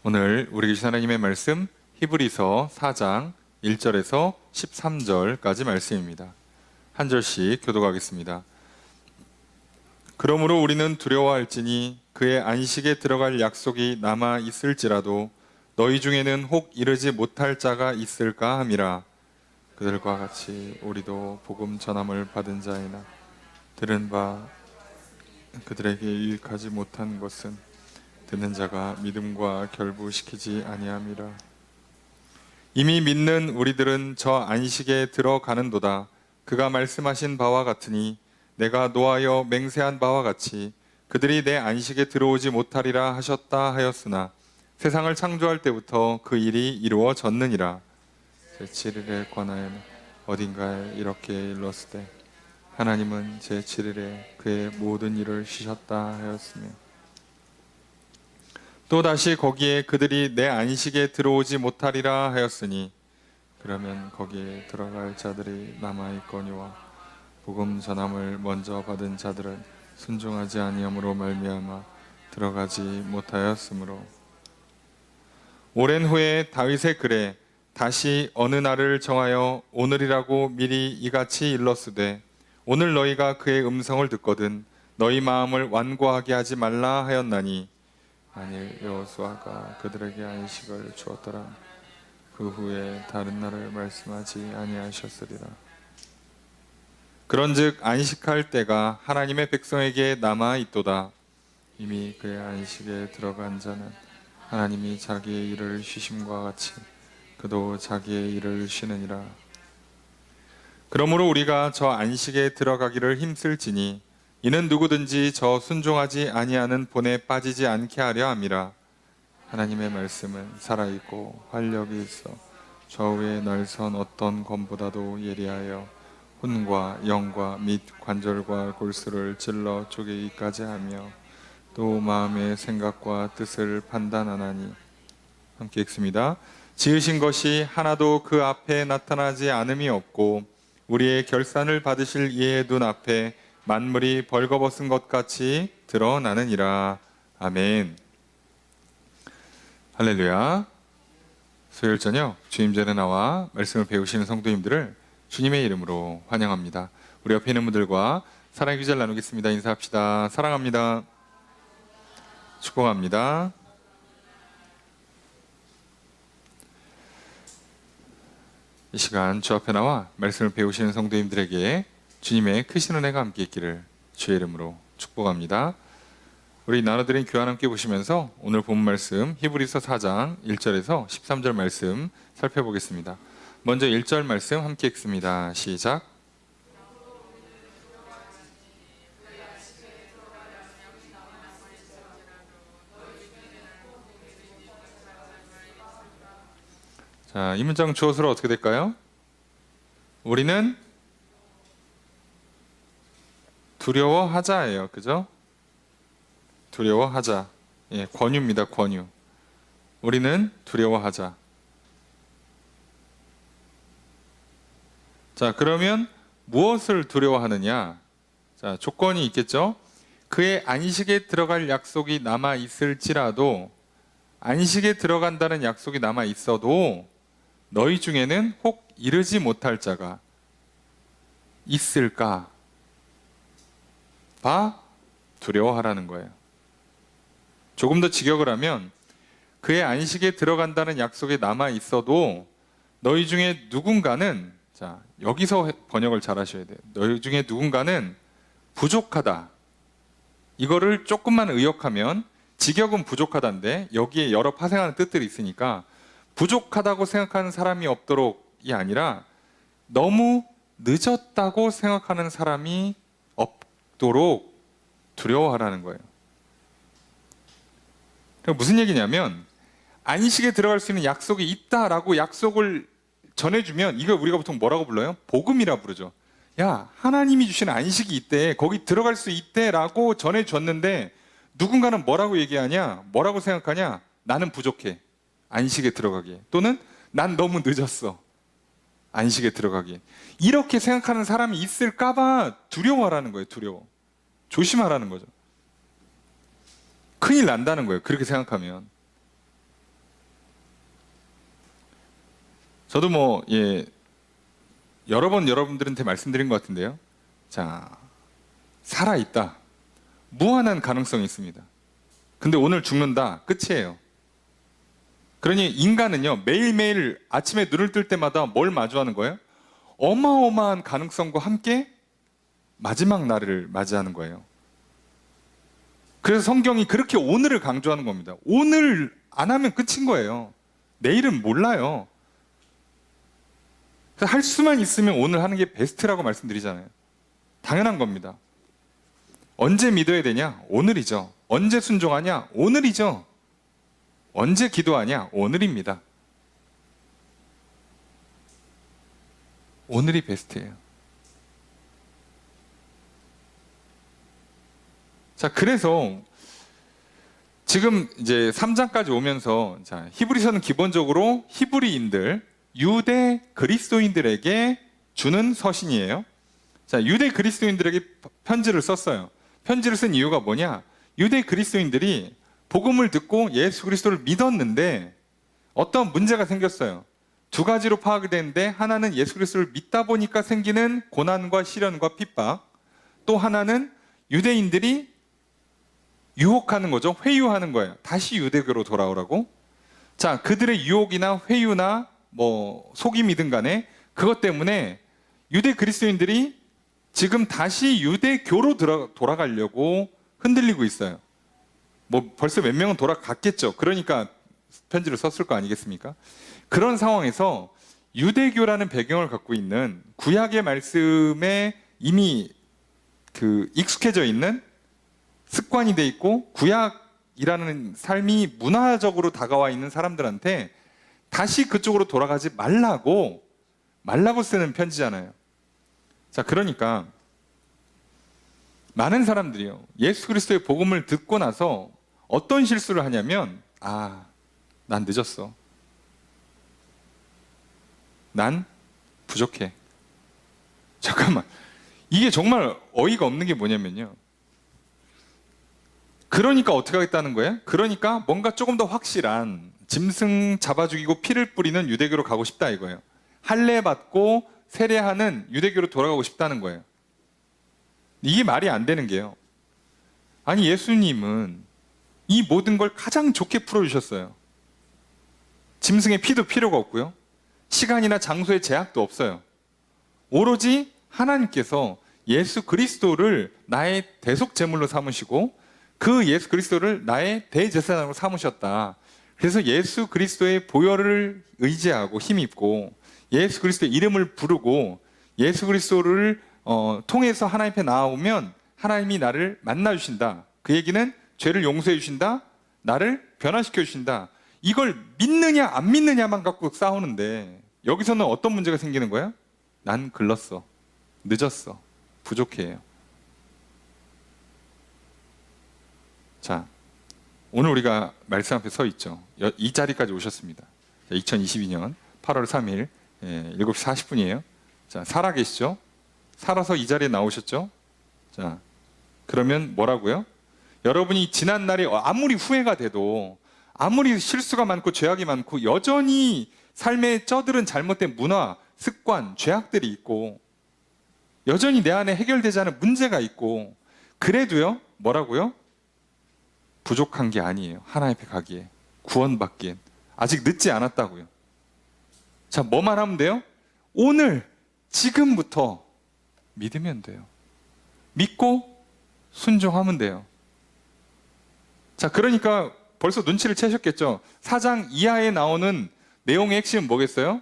오늘 우리 계신 하나님의 말씀 히브리서 4장 1절에서 13절까지 말씀입니다. 한 절씩 교독하겠습니다. 그러므로 우리는 두려워할지니 그의 안식에 들어갈 약속이 남아 있을지라도 너희 중에는 혹 이르지 못할 자가 있을까 함이라. 그들과 같이 우리도 복음 전함을 받은 자이나 들은 바 그들에게 유익하지 못한 것은 듣는 자가 믿음과 결부시키지 아니함이라. 이미 믿는 우리들은 저 안식에 들어가는도다. 그가 말씀하신 바와 같으니 내가 노하여 맹세한 바와 같이 그들이 내 안식에 들어오지 못하리라 하셨다 하였으나 세상을 창조할 때부터 그 일이 이루어졌느니라. 제7일에 관하여는 어딘가에 이렇게 일렀으되 하나님은 제7일에 그의 모든 일을 쉬셨다 하였으며 또다시 거기에 그들이 내 안식에 들어오지 못하리라 하였으니 그러면 거기에 들어갈 자들이 남아있거니와 복음 전함을 먼저 받은 자들은 순종하지 아니함으로 말미암아 들어가지 못하였으므로 오랜 후에 다윗의 글에 다시 어느 날을 정하여 오늘이라고 미리 이같이 일렀으되 오늘 너희가 그의 음성을 듣거든 너희 마음을 완고하게 하지 말라 하였나니 만일 여호수아가 그들에게 안식을 주었더라 그 후에 다른 날을 말씀하지 아니하셨으리라. 그런즉 안식할 때가 하나님의 백성에게 남아 있도다. 이미 그의 안식에 들어간 자는 하나님이 자기의 일을 쉬심과 같이 그도 자기의 일을 쉬느니라. 그러므로 우리가 저 안식에 들어가기를 힘쓸지니 이는 누구든지 저 순종하지 아니하는 본에 빠지지 않게 하려 함이라. 하나님의 말씀은 살아있고 활력이 있어 좌우에 날선 어떤 검보다도 예리하여 혼과 영과 및 관절과 골수를 찔러 쪼개기까지 하며 또 마음의 생각과 뜻을 판단하나니. 함께 읽습니다. 지으신 것이 하나도 그 앞에 나타나지 않음이 없고 우리의 결산을 받으실 이의 눈앞에 만물이 벌거벗은 것 같이 드러나느니라. 아멘. 할렐루야. 수요일 저녁 주임 전에 나와 말씀을 배우시는 성도님들을 주님의 이름으로 환영합니다. 우리 옆에 있는 분들과 사랑의 기절 나누겠습니다. 인사합시다. 사랑합니다. 축복합니다. 이 시간 주 앞에 나와 말씀을 배우시는 성도님들에게 주님의 크신 은혜가 함께 있기를 주의 이름으로 축복합니다. 우리 나눠드린 교환 함께 보시면서 오늘 본 말씀 히브리서 4장 1절에서 13절 말씀 살펴보겠습니다. 먼저 1절 말씀 함께 읽습니다. 시작. 자, 이 문장 주어서로 어떻게 될까요? 우리는 두려워하자예요. 그죠? 두려워하자. 예, 권유입니다. 권유. 우리는 두려워하자. 자, 그러면 무엇을 두려워하느냐? 자, 조건이 있겠죠? 그의 안식에 들어갈 약속이 남아 있을지라도 안식에 들어간다는 약속이 남아 있어도 너희 중에는 혹 이르지 못할 자가 있을까 봐 두려워하라는 거예요. 조금 더 직역을 하면 그의 안식에 들어간다는 약속이 남아 있어도 너희 중에 누군가는, 자, 여기서 번역을 잘 하셔야 돼요. 너희 중에 누군가는 부족하다. 이거를 조금만 의역하면 직역은 부족하다인데 여기에 여러 파생하는 뜻들이 있으니까 부족하다고 생각하는 사람이 없도록이 아니라 너무 늦었다고 생각하는 사람이 없도록 두려워하라는 거예요. 무슨 얘기냐면 안식에 들어갈 수 있는 약속이 있다라고 약속을 전해주면 이걸 우리가 보통 뭐라고 불러요? 복음이라 부르죠. 야, 하나님이 주신 안식이 있대. 거기 들어갈 수 있대 라고 전해줬는데 누군가는 뭐라고 얘기하냐? 뭐라고 생각하냐? 나는 부족해. 안식에 들어가기에. 또는 난 너무 늦었어. 안식에 들어가기에. 이렇게 생각하는 사람이 있을까봐 두려워하라는 거예요. 두려워. 조심하라는 거죠. 큰일 난다는 거예요. 그렇게 생각하면. 저도 여러 번 여러분들한테 말씀드린 것 같은데요. 자, 살아있다. 무한한 가능성이 있습니다. 근데 오늘 죽는다. 끝이에요. 그러니 인간은요, 매일매일 아침에 눈을 뜰 때마다 뭘 마주하는 거예요? 어마어마한 가능성과 함께 마지막 날을 맞이하는 거예요. 그래서 성경이 그렇게 오늘을 강조하는 겁니다. 오늘 안 하면 끝인 거예요. 내일은 몰라요. 그래서 할 수만 있으면 오늘 하는 게 베스트라고 말씀드리잖아요. 당연한 겁니다. 언제 믿어야 되냐? 오늘이죠. 언제 순종하냐? 오늘이죠. 언제 기도하냐? 오늘입니다. 오늘이 베스트예요. 자, 그래서 지금 이제 3장까지 오면서, 자, 히브리서는 기본적으로 히브리인들, 유대 그리스도인들에게 주는 서신이에요. 자, 유대 그리스도인들에게 편지를 썼어요. 편지를 쓴 이유가 뭐냐? 유대 그리스도인들이 복음을 듣고 예수 그리스도를 믿었는데 어떤 문제가 생겼어요. 두 가지로 파악이 되는데, 하나는 예수 그리스도를 믿다 보니까 생기는 고난과 시련과 핍박, 또 하나는 유대인들이 유혹하는 거죠. 회유하는 거예요. 다시 유대교로 돌아오라고. 자, 그들의 유혹이나 회유나 속임이든 간에 그것 때문에 유대 그리스도인들이 지금 다시 유대교로 돌아가려고 흔들리고 있어요. 벌써 몇 명은 돌아갔겠죠. 그러니까 편지를 썼을 거 아니겠습니까? 그런 상황에서 유대교라는 배경을 갖고 있는 구약의 말씀에 이미 익숙해져 있는, 습관이 돼 있고 구약이라는 삶이 문화적으로 다가와 있는 사람들한테 다시 그쪽으로 돌아가지 말라고 쓰는 편지잖아요. 자, 그러니까 많은 사람들이요, 예수 그리스도의 복음을 듣고 나서 어떤 실수를 하냐면, 난 늦었어. 난 부족해. 잠깐만, 이게 정말 어이가 없는 게 뭐냐면요, 그러니까 어떻게 하겠다는 거예요? 그러니까 뭔가 조금 더 확실한, 짐승 잡아 죽이고 피를 뿌리는 유대교로 가고 싶다 이거예요. 할례 받고 세례하는 유대교로 돌아가고 싶다는 거예요. 이게 말이 안 되는 게요, 아니, 예수님은 이 모든 걸 가장 좋게 풀어주셨어요. 짐승의 피도 필요가 없고요, 시간이나 장소의 제약도 없어요. 오로지 하나님께서 예수 그리스도를 나의 대속 제물로 삼으시고 그 예수 그리스도를 나의 대제사장으로 삼으셨다. 그래서 예수 그리스도의 보혈을 의지하고 힘입고 예수 그리스도의 이름을 부르고 예수 그리스도를 통해서 하나님 앞에 나아오면 하나님이 나를 만나주신다. 그 얘기는 죄를 용서해 주신다, 나를 변화시켜 주신다. 이걸 믿느냐 안 믿느냐만 갖고 싸우는데, 여기서는 어떤 문제가 생기는 거예요? 난 글렀어, 늦었어, 부족해요. 자, 오늘 우리가 말씀 앞에 서 있죠. 이 자리까지 오셨습니다. 2022년 8월 3일 7시 40분이에요. 자, 살아계시죠? 살아서 이 자리에 나오셨죠? 자, 그러면 뭐라고요? 여러분이 지난 날에 아무리 후회가 돼도, 아무리 실수가 많고 죄악이 많고 여전히 삶에 쩌들은 잘못된 문화, 습관, 죄악들이 있고 여전히 내 안에 해결되지 않은 문제가 있고, 그래도요, 뭐라고요? 부족한 게 아니에요. 하나님 앞에 가기에, 구원받기엔 아직 늦지 않았다고요. 자, 뭐만 하면 돼요? 오늘, 지금부터 믿으면 돼요. 믿고 순종하면 돼요. 자, 그러니까 벌써 눈치를 채셨겠죠? 4장 이하에 나오는 내용의 핵심은 뭐겠어요?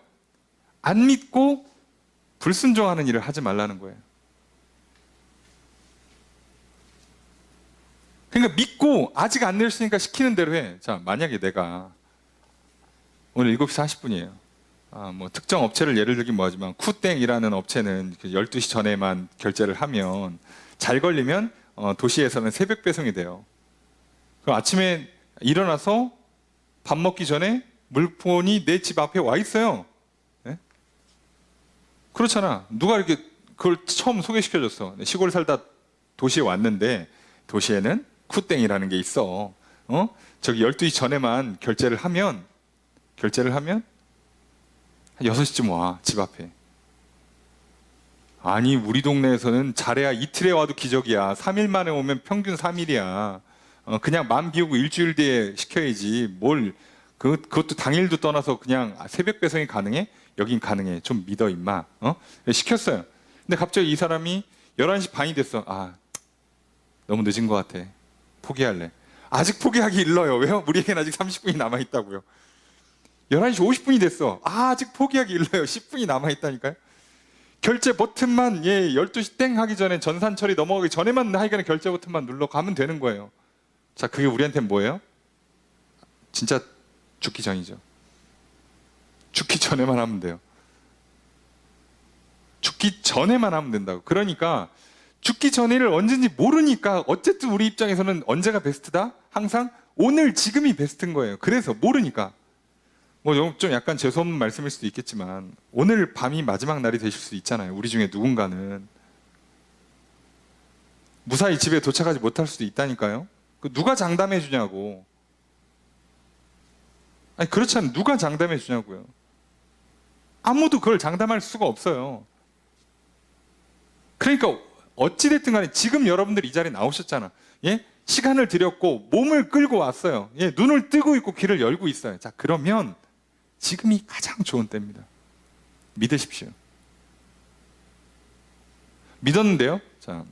안 믿고 불순종하는 일을 하지 말라는 거예요. 그러니까 믿고 아직 안 내렸으니까 시키는 대로 해. 자, 만약에 내가 오늘 7시 40분이에요. 특정 업체를 예를 들긴 뭐하지만 쿠땡이라는 업체는 12시 전에만 결제를 하면, 잘 걸리면 도시에서는 새벽 배송이 돼요. 그럼 아침에 일어나서 밥 먹기 전에 물폰이 내 집 앞에 와 있어요. 네? 그렇잖아. 누가 이렇게 그걸 처음 소개시켜줬어. 시골 살다 도시에 왔는데 도시에는 쿠땡이라는 게 있어. 저기 12시 전에만 결제를 하면 한 6시쯤 와, 집 앞에. 아니, 우리 동네에서는 잘해야 이틀에 와도 기적이야. 3일 만에 오면 평균 3일이야. 그냥 맘 비우고 일주일 뒤에 시켜야지. 그것도 당일도 떠나서 그냥 새벽 배송이 가능해? 여긴 가능해. 좀 믿어, 임마. 시켰어요. 근데 갑자기 이 사람이 11시 반이 됐어. 아, 너무 늦은 것 같아. 포기할래. 아직 포기하기 일러요. 왜요? 우리에겐 아직 30분이 남아있다고요. 11시 50분이 됐어. 아직 포기하기 일러요. 10분이 남아있다니까요. 결제 버튼만 12시 땡 하기 전에 전산 처리 넘어가기 전에만 하여간에 결제 버튼만 눌러 가면 되는 거예요. 자, 그게 우리한테는 뭐예요? 진짜 죽기 전이죠. 죽기 전에만 하면 돼요. 죽기 전에만 하면 된다고. 그러니까 죽기 전에를 언제인지 모르니까 어쨌든 우리 입장에서는 언제가 베스트다? 항상 오늘 지금이 베스트인 거예요. 그래서 모르니까. 좀 약간 재수없는 말씀일 수도 있겠지만 오늘 밤이 마지막 날이 되실 수 있잖아요. 우리 중에 누군가는 무사히 집에 도착하지 못할 수도 있다니까요. 누가 장담해 주냐고. 아니, 그렇지 않으면 누가 장담해 주냐고요. 아무도 그걸 장담할 수가 없어요. 그러니까 어찌됐든 간에 지금 여러분들 이 자리에 나오셨잖아. 예? 시간을 들였고 몸을 끌고 왔어요. 예? 눈을 뜨고 있고 귀를 열고 있어요. 자, 그러면 지금이 가장 좋은 때입니다. 믿으십시오. 믿었는데요. 자,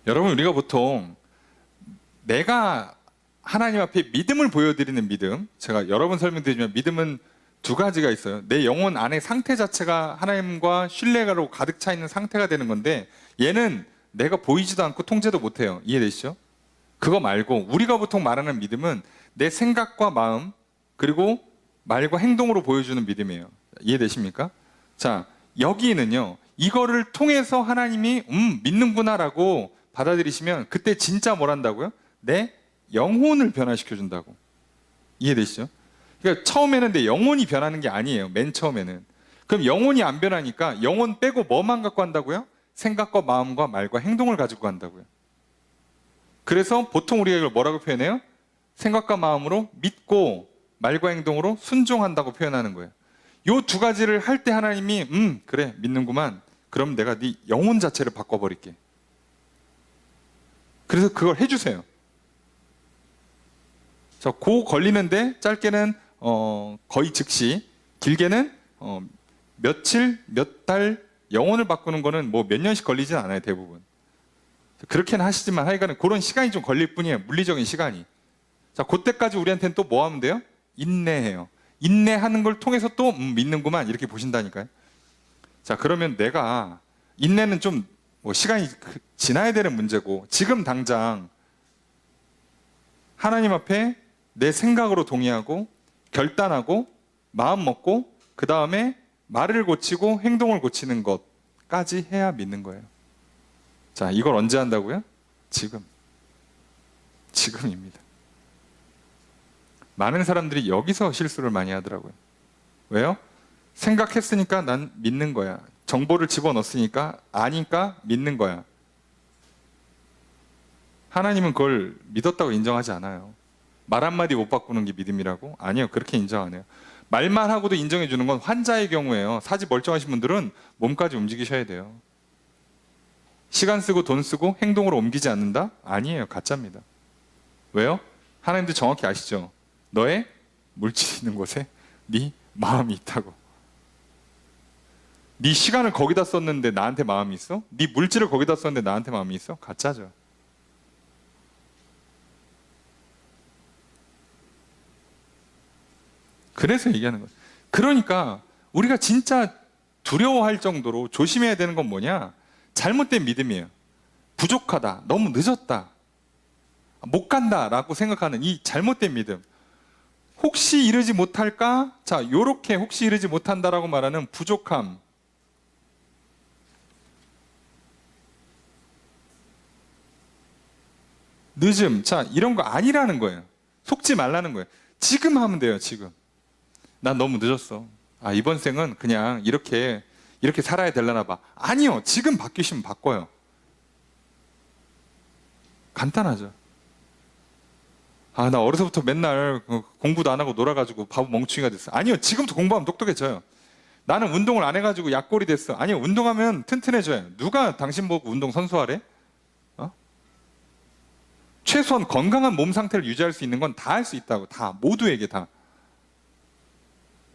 여러분, 우리가 보통 내가 하나님 앞에 믿음을 보여드리는 믿음, 제가 여러 번 설명드리지만 믿음은 두 가지가 있어요. 내 영혼 안에 상태 자체가 하나님과 신뢰가로 가득 차 있는 상태가 되는 건데, 얘는 내가 보이지도 않고 통제도 못해요. 이해되시죠? 그거 말고 우리가 보통 말하는 믿음은 내 생각과 마음 그리고 말과 행동으로 보여주는 믿음이에요. 이해되십니까? 자, 여기는요, 이거를 통해서 하나님이 믿는구나라고 받아들이시면 그때 진짜 뭘 한다고요? 내 영혼을 변화시켜 준다고. 이해되시죠? 그러니까 처음에는 내 영혼이 변하는 게 아니에요. 맨 처음에는. 그럼 영혼이 안 변하니까 영혼 빼고 뭐만 갖고 한다고요? 생각과 마음과 말과 행동을 가지고 간다고요. 그래서 보통 우리가 이걸 뭐라고 표현해요? 생각과 마음으로 믿고 말과 행동으로 순종한다고 표현하는 거예요. 요 두 가지를 할 때 하나님이 그래, 믿는구만. 그럼 내가 네 영혼 자체를 바꿔버릴게. 그래서 그걸 해주세요. 자, 고 걸리는데 짧게는 거의 즉시, 길게는 며칠, 몇 달, 영혼을 바꾸는 거는 뭐 몇 년씩 걸리진 않아요, 대부분. 그렇게는 하시지만 하여간에 그런 시간이 좀 걸릴 뿐이에요, 물리적인 시간이. 자, 그때까지 우리한테는 또 뭐 하면 돼요? 인내해요. 인내하는 걸 통해서 또 믿는구만, 이렇게 보신다니까요. 자, 그러면 내가 인내는 좀 뭐 시간이 지나야 되는 문제고, 지금 당장 하나님 앞에 내 생각으로 동의하고 결단하고 마음 먹고 그 다음에 말을 고치고 행동을 고치는 것까지 해야 믿는 거예요. 자, 이걸 언제 한다고요? 지금입니다. 많은 사람들이 여기서 실수를 많이 하더라고요. 왜요? 생각했으니까 난 믿는 거야. 정보를 집어넣었으니까 아니까 믿는 거야. 하나님은 그걸 믿었다고 인정하지 않아요. 말 한마디 못 바꾸는 게 믿음이라고? 아니요, 그렇게 인정 안 해요. 말만 하고도 인정해 주는 건 환자의 경우예요. 사지 멀쩡하신 분들은 몸까지 움직이셔야 돼요. 시간 쓰고 돈 쓰고 행동으로 옮기지 않는다? 아니에요, 가짜입니다. 왜요? 하나님도 정확히 아시죠? 너의 물질이 있는 곳에 네 마음이 있다고. 네 시간을 거기다 썼는데 나한테 마음이 있어? 네 물질을 거기다 썼는데 나한테 마음이 있어? 가짜죠. 그래서 얘기하는 거예요. 그러니까 우리가 진짜 두려워할 정도로 조심해야 되는 건 뭐냐? 잘못된 믿음이에요. 부족하다, 너무 늦었다, 못 간다 라고 생각하는 이 잘못된 믿음. 혹시 이르지 못할까? 자, 요렇게 혹시 이르지 못한다라고 말하는 부족함, 늦음, 자, 이런 거 아니라는 거예요. 속지 말라는 거예요. 지금 하면 돼요, 지금. 난 너무 늦었어. 아, 이번 생은 그냥 이렇게 살아야 되려나 봐. 아니요, 지금 바뀌시면 바꿔요. 간단하죠. 아, 나 어려서부터 맨날 공부도 안 하고 놀아가지고 바보 멍충이가 됐어. 아니요, 지금도 공부하면 똑똑해져요. 나는 운동을 안 해가지고 약골이 됐어. 아니요, 운동하면 튼튼해져요. 누가 당신 보고 운동 선수하래? 어? 최소한 건강한 몸 상태를 유지할 수 있는 건 다 할 수 있다고. 다, 모두에게 다.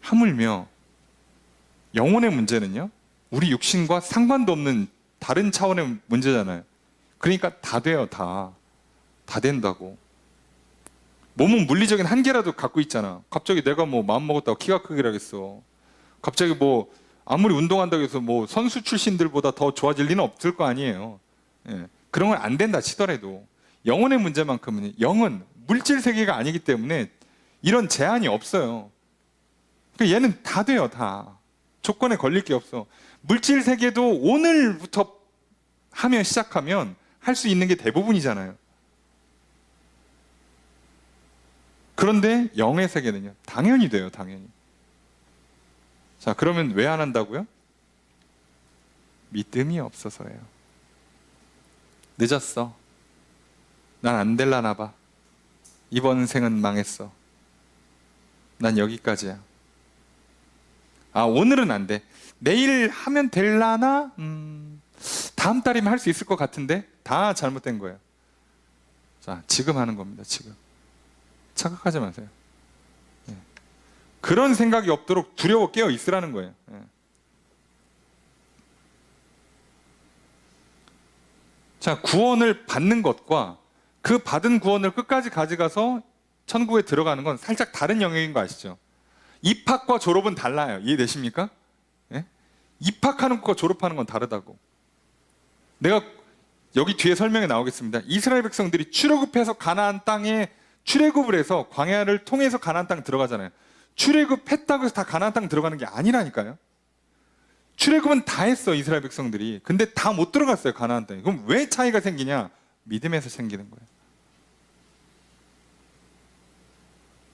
하물며 영혼의 문제는요, 우리 육신과 상관도 없는 다른 차원의 문제잖아요. 그러니까 다 돼요, 다. 다 된다고. 몸은 물리적인 한계라도 갖고 있잖아. 갑자기 내가 뭐 마음 먹었다고 키가 크기라겠어. 갑자기 뭐 아무리 운동한다고 해서 뭐 선수 출신들보다 더 좋아질 리는 없을 거 아니에요. 예. 그런 건 안 된다 치더라도 영혼의 문제만큼은, 영은 물질 세계가 아니기 때문에 이런 제한이 없어요. 그러니까 얘는 다 돼요, 다. 조건에 걸릴 게 없어. 물질 세계도 오늘부터 하면, 시작하면 할 수 있는 게 대부분이잖아요. 그런데 영의 세계는요, 당연히 돼요, 당연히. 자, 그러면 왜 안 한다고요? 믿음이 없어서예요. 늦었어. 난 안 될라나 봐. 이번 생은 망했어. 난 여기까지야. 아, 오늘은 안 돼. 내일 하면 될라나? 다음 달이면 할 수 있을 것 같은데? 다 잘못된 거예요. 자, 지금 하는 겁니다, 지금. 착각하지 마세요. 예. 그런 생각이 없도록 두려워 깨어 있으라는 거예요. 예. 자, 구원을 받는 것과 그 받은 구원을 끝까지 가져가서 천국에 들어가는 건 살짝 다른 영역인 거 아시죠? 입학과 졸업은 달라요. 이해되십니까? 예? 입학하는 것과 졸업하는 건 다르다고. 내가 여기 뒤에 설명에 나오겠습니다. 이스라엘 백성들이 출애굽해서 가나안 땅에 출애굽을 해서 광야를 통해서 가나안 땅 들어가잖아요. 출애굽했다고 해서 다 가나안 땅 들어가는 게 아니라니까요. 출애굽은 다 했어, 이스라엘 백성들이. 근데 다 못 들어갔어요, 가나안 땅에. 그럼 왜 차이가 생기냐? 믿음에서 생기는 거예요.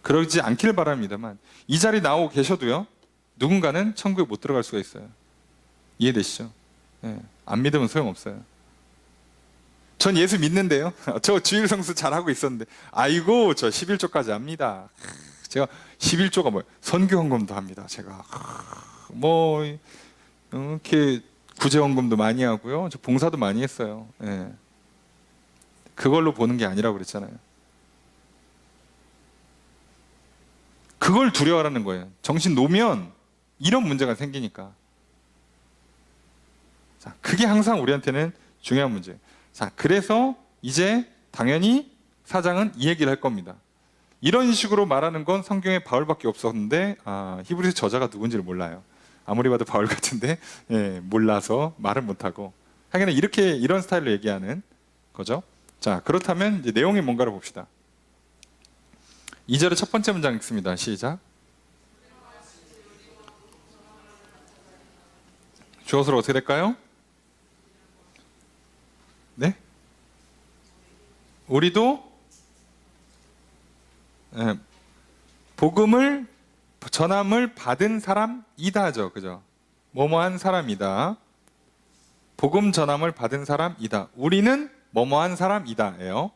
그러지 않길 바랍니다만 이 자리 나오고 계셔도요, 누군가는 천국에 못 들어갈 수가 있어요. 이해되시죠? 예, 안 믿으면 소용없어요. 전 예수 믿는데요. 저 주일 성수 잘하고 있었는데, 아이고, 저 11조까지 합니다. 제가 11조가 뭐예요? 선교헌금도 합니다. 제가 뭐 이렇게 구제헌금도 많이 하고요. 저 봉사도 많이 했어요. 예. 그걸로 보는 게 아니라고 그랬잖아요. 그걸 두려워하라는 거예요. 정신 놓으면 이런 문제가 생기니까. 자, 그게 항상 우리한테는 중요한 문제예요. 자, 그래서 이제 당연히 사장은 이 얘기를 할 겁니다. 이런 식으로 말하는 건 성경에 바울밖에 없었는데, 히브리서 저자가 누군지를 몰라요. 아무리 봐도 바울 같은데, 예, 몰라서 말을 못하고. 하기는 이렇게, 이런 스타일로 얘기하는 거죠. 자, 그렇다면 이제 내용이 뭔가를 봅시다. 2절의 첫 번째 문장 읽습니다. 시작. 주어서로 어떻게 될까요? 네? 우리도 복음을, 전함을 받은 사람이다죠. 그죠? 뭐뭐한 사람이다. 복음 전함을 받은 사람이다. 우리는 뭐뭐한 사람이다예요.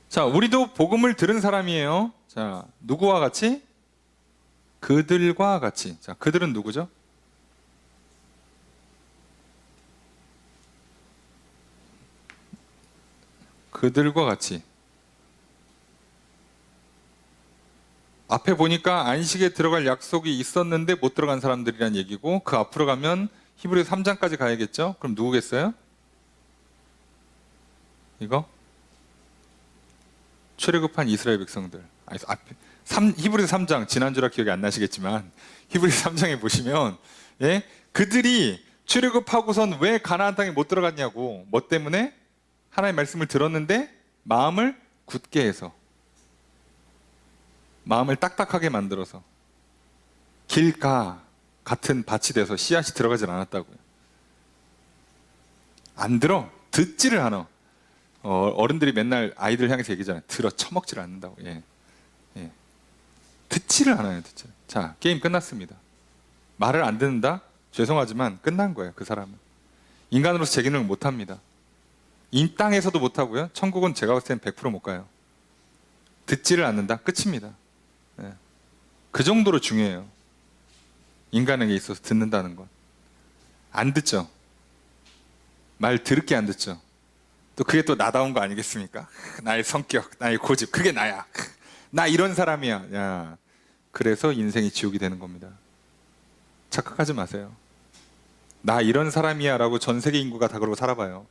자, 우리도 복음을 들은 사람이에요. 자, 누구와 같이? 그들과 같이. 자, 그들은 누구죠? 그들과 같이. 앞에 보니까 안식에 들어갈 약속이 있었는데 못 들어간 사람들이란 얘기고, 그 앞으로 가면 히브리서 3장까지 가야겠죠? 그럼 누구겠어요? 이거? 출애굽한 이스라엘 백성들. 앞에 히브리서 3장, 지난주라 기억이 안 나시겠지만 히브리서 3장에 보시면, 예? 그들이 출애굽하고선 왜 가나안 땅에 못 들어갔냐고. 뭐 때문에? 하나님의 말씀을 들었는데 마음을 굳게 해서, 마음을 딱딱하게 만들어서 길가 같은 밭이 돼서 씨앗이 들어가질 않았다고요. 안 들어. 듣지를 않아. 어른들이 맨날 아이들 향해서 얘기잖아요. 들어 처먹지를 않는다고. 예. 예. 듣지를 않아요. 듣지. 자, 게임 끝났습니다. 말을 안 듣는다? 죄송하지만 끝난 거예요. 그 사람은. 인간으로서 제 기능을 못합니다. 이 땅에서도 못하고요. 천국은 제가 봤을 땐 100% 못 가요. 듣지를 않는다. 끝입니다. 예. 그 정도로 중요해요. 인간에게 있어서 듣는다는 건. 안 듣죠. 말 들을게 안 듣죠. 또 그게 또 나다운 거 아니겠습니까? 나의 성격, 나의 고집, 그게 나야. 나 이런 사람이야. 야, 그래서 인생이 지옥이 되는 겁니다. 착각하지 마세요. 나 이런 사람이야 라고 전 세계 인구가 다 그러고 살아봐요.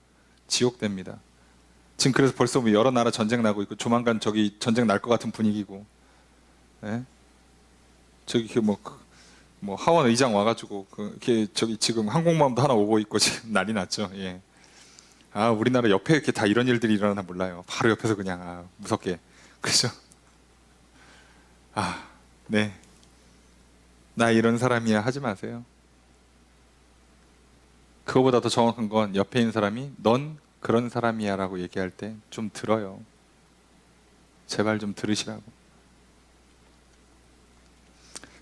지옥 됩니다. 지금 그래서 벌써 뭐 여러 나라 전쟁 나고 있고 조만간 저기 전쟁 날 것 같은 분위기고, 예? 저기 뭐 하원 의장 와가지고 저기 지금 항공모함도 하나 오고 있고 지금 난리 났죠. 예. 아, 우리나라 옆에 이렇게 다 이런 일들이 일어나나 몰라요. 바로 옆에서 그냥 무섭게. 그죠? 아, 네. 나 이런 사람이야 하지 마세요. 그거보다 더 정확한 건 옆에 있는 사람이 넌 그런 사람이야 라고 얘기할 때 좀 들어요. 제발 좀 들으시라고.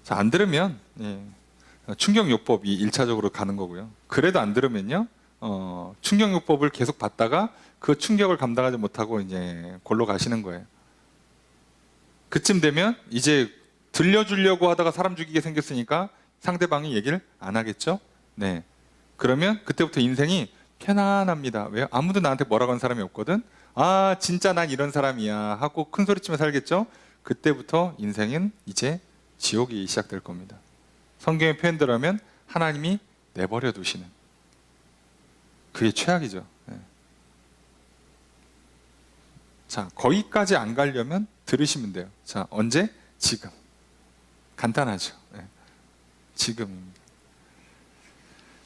자, 안 들으면 충격요법이 1차적으로 가는 거고요. 그래도 안 들으면요, 충격요법을 계속 받다가 그 충격을 감당하지 못하고 이제 골로 가시는 거예요. 그쯤 되면 이제 들려주려고 하다가 사람 죽이게 생겼으니까 상대방이 얘기를 안 하겠죠? 네. 그러면 그때부터 인생이 편안합니다. 왜요? 아무도 나한테 뭐라고 한 사람이 없거든? 아, 진짜 난 이런 사람이야 하고 큰 소리치며 살겠죠? 그때부터 인생은 이제 지옥이 시작될 겁니다. 성경의 표현대로 하면 하나님이 내버려 두시는, 그게 최악이죠. 네. 자, 거기까지 안 가려면 들으시면 돼요. 자, 언제? 지금. 간단하죠. 네. 지금입니다.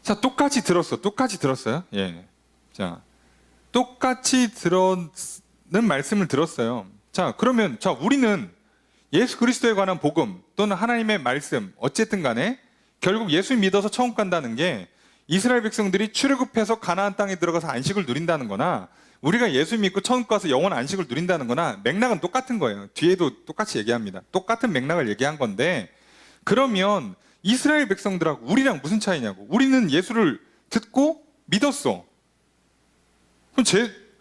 자, 똑같이 들었어요. 예. 자, 똑같이 들었는 말씀을 들었어요. 자, 그러면 우리는 예수 그리스도에 관한 복음 또는 하나님의 말씀, 어쨌든 간에 결국 예수 믿어서 천국 간다는 게 이스라엘 백성들이 출애굽해서 가나안 땅에 들어가서 안식을 누린다는 거나 우리가 예수 믿고 천국 가서 영원 안식을 누린다는 거나 맥락은 똑같은 거예요. 뒤에도 똑같이 얘기합니다. 똑같은 맥락을 얘기한 건데, 그러면 이스라엘 백성들하고 우리랑 무슨 차이냐고. 우리는 예수를 듣고 믿었어.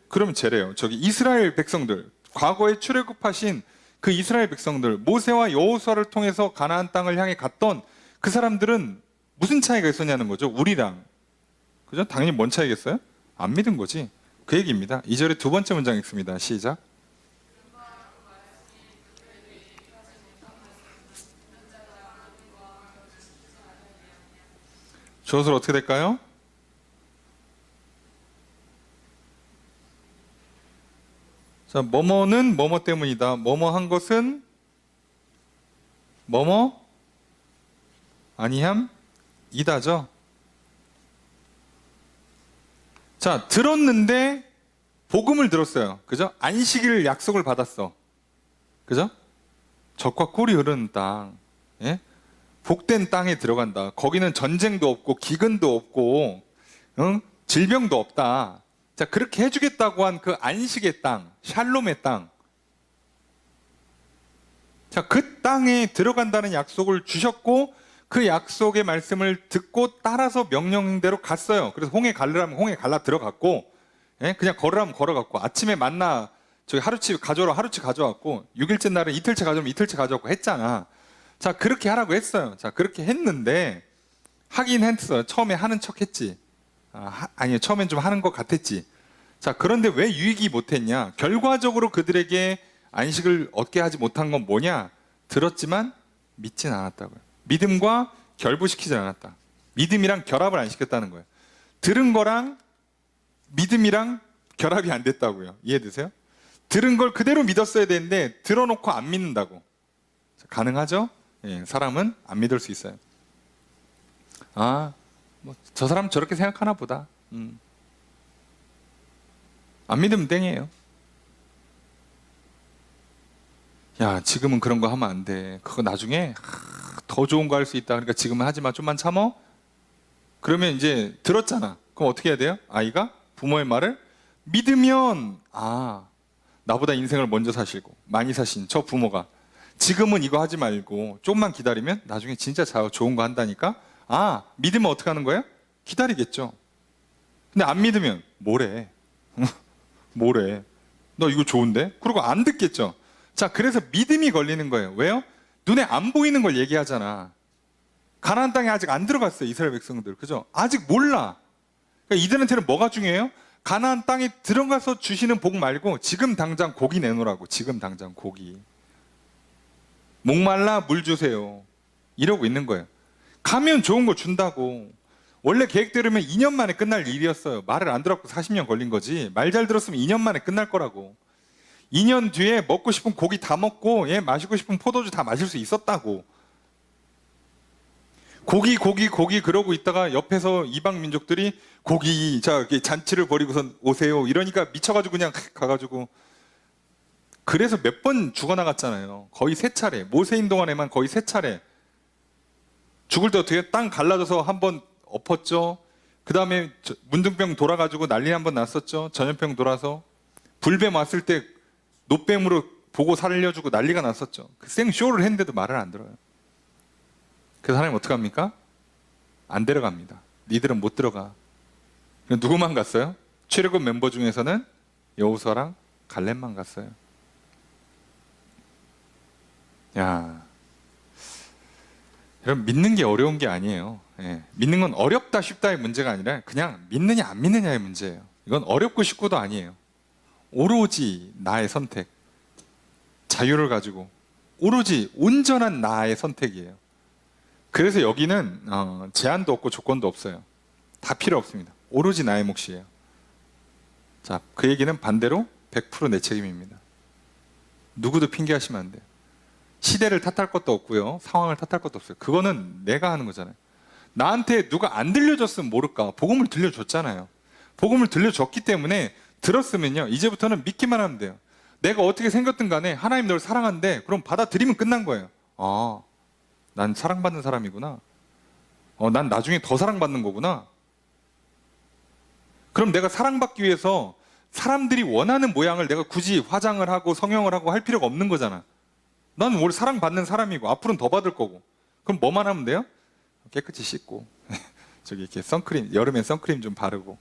그러면 쟤래요. 저기 이스라엘 백성들, 과거에 출애굽하신 그 이스라엘 백성들, 모세와 여호수아를 통해서 가나안 땅을 향해 갔던 그 사람들은 무슨 차이가 있었냐는 거죠. 우리랑. 그죠? 당연히 뭔 차이겠어요? 안 믿은 거지. 그 얘기입니다. 2절의 두 번째 문장 읽습니다. 시작. 주어서 어떻게 될까요? 자, 뭐뭐는 뭐뭐 때문이다. 뭐뭐 한 것은 뭐뭐 아니함 이다죠. 자, 들었는데 복음을 들었어요. 그죠? 안식일 약속을 받았어. 그죠? 젖과 꿀이 흐르는 땅. 예? 복된 땅에 들어간다. 거기는 전쟁도 없고 기근도 없고 질병도 없다. 자, 그렇게 해주겠다고 한 그 안식의 땅, 샬롬의 땅. 자, 그 땅에 들어간다는 약속을 주셨고 그 약속의 말씀을 듣고 따라서 명령대로 갔어요. 그래서 홍해 갈르라면 홍해 갈라 들어갔고, 예? 그냥 걸으라면 걸어갔고, 아침에 만나 저기 하루치 가져오라 하루치 가져왔고, 6일째 날은 이틀째 가져오면 이틀째 가져왔고 했잖아. 자, 그렇게 하라고 했어요. 자, 그렇게 했는데 하긴 했어요. 처음에 하는 척 했지. 아니요, 처음엔 좀 하는 것 같았지. 자, 그런데 왜 유익이 못했냐? 결과적으로 그들에게 안식을 얻게 하지 못한 건 뭐냐? 들었지만 믿진 않았다고요. 믿음과 결부시키지 않았다. 믿음이랑 결합을 안 시켰다는 거예요. 들은 거랑 믿음이랑 결합이 안 됐다고요. 이해되세요? 들은 걸 그대로 믿었어야 되는데 들어놓고 안 믿는다고. 가능하죠? 예, 사람은 안 믿을 수 있어요. 저 사람 저렇게 생각하나 보다. 안 믿으면 땡이에요. 야, 지금은 그런 거 하면 안 돼. 그거 나중에 더 좋은 거 할 수 있다. 그러니까 지금은 하지 마. 좀만 참어. 그러면 이제 들었잖아. 그럼 어떻게 해야 돼요? 아이가 부모의 말을 믿으면, 나보다 인생을 먼저 사시고 많이 사신 저 부모가 지금은 이거 하지 말고 조금만 기다리면 나중에 진짜 좋은 거 한다니까. 믿으면 어떻게 하는 거예요? 기다리겠죠. 근데 안 믿으면 뭐래? 뭐래? 너 이거 좋은데? 그리고 안 듣겠죠. 자, 그래서 믿음이 걸리는 거예요. 왜요? 눈에 안 보이는 걸 얘기하잖아. 가나안 땅에 아직 안 들어갔어요, 이스라엘 백성들. 그죠? 아직 몰라. 그러니까 이들한테는 뭐가 중요해요? 가나안 땅에 들어가서 주시는 복 말고 지금 당장 고기 내놓으라고. 지금 당장 고기. 목말라 물 주세요. 이러고 있는 거예요. 가면 좋은 거 준다고. 원래 계획대로면 2년 만에 끝날 일이었어요. 말을 안 들었고 40년 걸린 거지. 말 잘 들었으면 2년 만에 끝날 거라고. 2년 뒤에 먹고 싶은 고기 다 먹고 마시고 싶은 포도주 다 마실 수 있었다고. 고기 그러고 있다가 옆에서 이방 민족들이 고기 자 이렇게 잔치를 벌이고선 오세요 이러니까 미쳐가지고 그냥 가가지고. 그래서 몇 번 죽어나갔잖아요. 거의 3차례. 모세인 동안에만 거의 3차례. 죽을 때 어떻게 땅 갈라져서 한번 엎었죠. 그 다음에 문둥병 돌아가지고 난리 한번 났었죠. 전염병 돌아서. 불뱀 왔을 때 노뱀으로 보고 살려주고 난리가 났었죠. 그 생쇼를 했는데도 말을 안 들어요. 그래서 하나님 어떡합니까? 안 데려갑니다. 니들은 못 들어가. 누구만 갔어요? 출애굽 멤버 중에서는 여호수아랑 갈렙만 갔어요. 야, 여러분 믿는 게 어려운 게 아니에요. 믿는 건 어렵다 쉽다의 문제가 아니라 그냥 믿느냐 안 믿느냐의 문제예요. 이건 어렵고 쉽고도 아니에요. 오로지 나의 선택, 자유를 가지고 오로지 온전한 나의 선택이에요. 그래서 여기는 제한도 없고 조건도 없어요. 다 필요 없습니다. 오로지 나의 몫이에요. 자, 그 얘기는 반대로 100% 내 책임입니다. 누구도 핑계하시면 안 돼요. 시대를 탓할 것도 없고요. 상황을 탓할 것도 없어요. 그거는 내가 하는 거잖아요. 나한테 누가 안 들려줬으면 모를까. 복음을 들려줬잖아요. 복음을 들려줬기 때문에 들었으면요. 이제부터는 믿기만 하면 돼요. 내가 어떻게 생겼든 간에 하나님 널 사랑한대. 그럼 받아들이면 끝난 거예요. 아, 난 사랑받는 사람이구나. 난 나중에 더 사랑받는 거구나. 그럼 내가 사랑받기 위해서 사람들이 원하는 모양을 내가 굳이 화장을 하고 성형을 하고 할 필요가 없는 거잖아. 난 원래 사랑받는 사람이고 앞으로는 더 받을 거고. 그럼 뭐만 하면 돼요? 깨끗이 씻고 저기 이렇게 선크림, 여름엔 선크림 좀 바르고,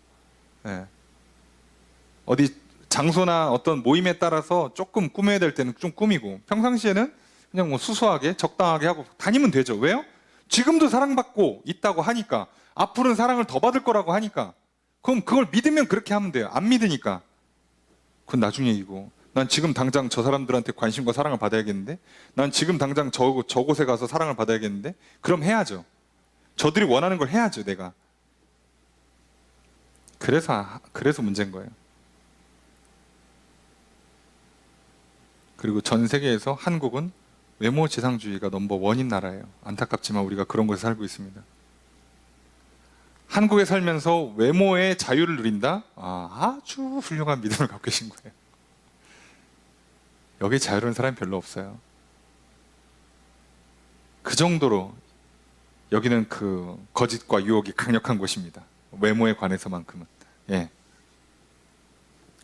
어디 장소나 어떤 모임에 따라서 조금 꾸며야 될 때는 좀 꾸미고, 평상시에는 그냥 뭐 수수하게 적당하게 하고 다니면 되죠. 왜요? 지금도 사랑받고 있다고 하니까, 앞으로는 사랑을 더 받을 거라고 하니까. 그럼 그걸 믿으면 그렇게 하면 돼요. 안 믿으니까 그건 나중 얘기고, 난 지금 당장 저 사람들한테 관심과 사랑을 받아야겠는데, 난 지금 당장 저곳에 가서 사랑을 받아야겠는데, 그럼 해야죠. 저들이 원하는 걸 해야죠, 내가. 그래서 문제인 거예요. 그리고 전 세계에서 한국은 외모 지상주의가 넘버1인 나라예요. 안타깝지만 우리가 그런 곳에 살고 있습니다. 한국에 살면서 외모의 자유를 누린다? 아주 훌륭한 믿음을 갖고 계신 거예요. 여기 자유로운 사람이 별로 없어요. 그 정도로 여기는 그 거짓과 유혹이 강력한 곳입니다. 외모에 관해서만큼은.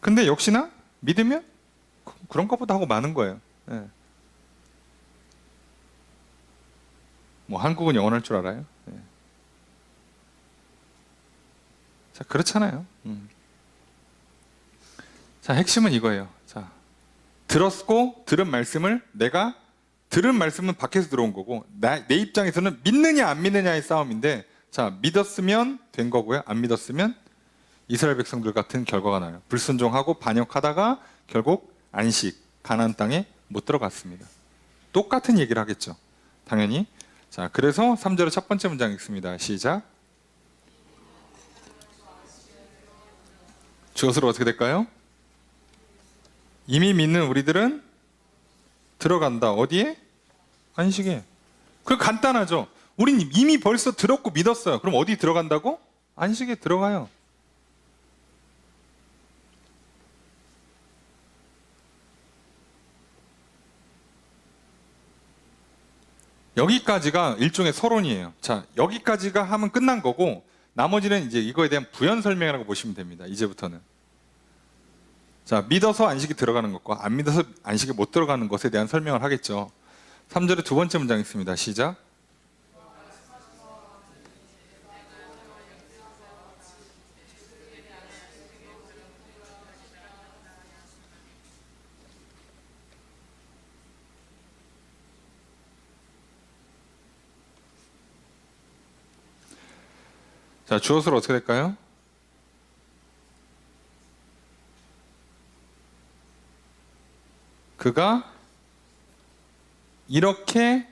근데 역시나 믿으면 그런 것보다 하고 많은 거예요. 뭐 한국은 영원할 줄 알아요? 자, 그렇잖아요. 자, 핵심은 이거예요. 자, 들었고 들은 말씀을, 내가 들은 말씀은 밖에서 들어온 거고, 내 입장에서는 믿느냐 안 믿느냐의 싸움인데, 자, 믿었으면 된 거고요. 안 믿었으면 이스라엘 백성들 같은 결과가 나요. 불순종하고 반역하다가 결국 안식, 가나안 땅에 못 들어갔습니다. 똑같은 얘기를 하겠죠. 당연히. 자, 그래서 3절의 첫 번째 문장 읽습니다. 시작. 주어서로 어떻게 될까요? 이미 믿는 우리들은 들어간다. 어디에? 안식에. 그 간단하죠. 우린 이미 벌써 들었고 믿었어요. 그럼 어디 들어간다고? 안식에 들어가요. 여기까지가 일종의 서론이에요. 자, 여기까지가 하면 끝난 거고, 나머지는 이제 이거에 대한 부연 설명이라고 보시면 됩니다. 이제부터는. 자, 믿어서 안식에 들어가는 것과 안 믿어서 안식에 못 들어가는 것에 대한 설명을 하겠죠. 3절의 두 번째 문장 있습니다. 시작. 자, 주어서로 어떻게 될까요? 그가 이렇게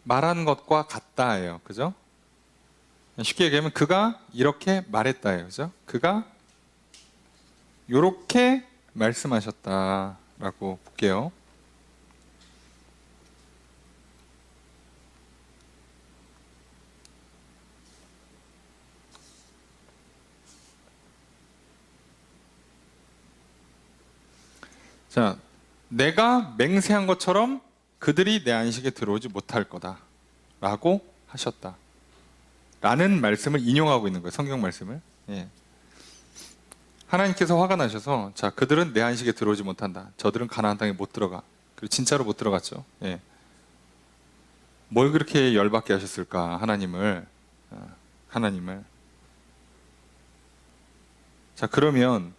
말한 것과 같다예요. 그죠? 쉽게 얘기하면 그가 이렇게 말했다예요. 그죠? 그가 이렇게 말씀하셨다라고 볼게요. 자, 내가 맹세한 것처럼 그들이 내 안식에 들어오지 못할 거다 라고 하셨다 라는 말씀을 인용하고 있는 거예요. 성경 말씀을. 예. 하나님께서 화가 나셔서 자, 그들은 내 안식에 들어오지 못한다. 저들은 가나안 땅에 못 들어가. 그리고 진짜로 못 들어갔죠. 예. 뭘 그렇게 열받게 하셨을까? 하나님을. 자, 그러면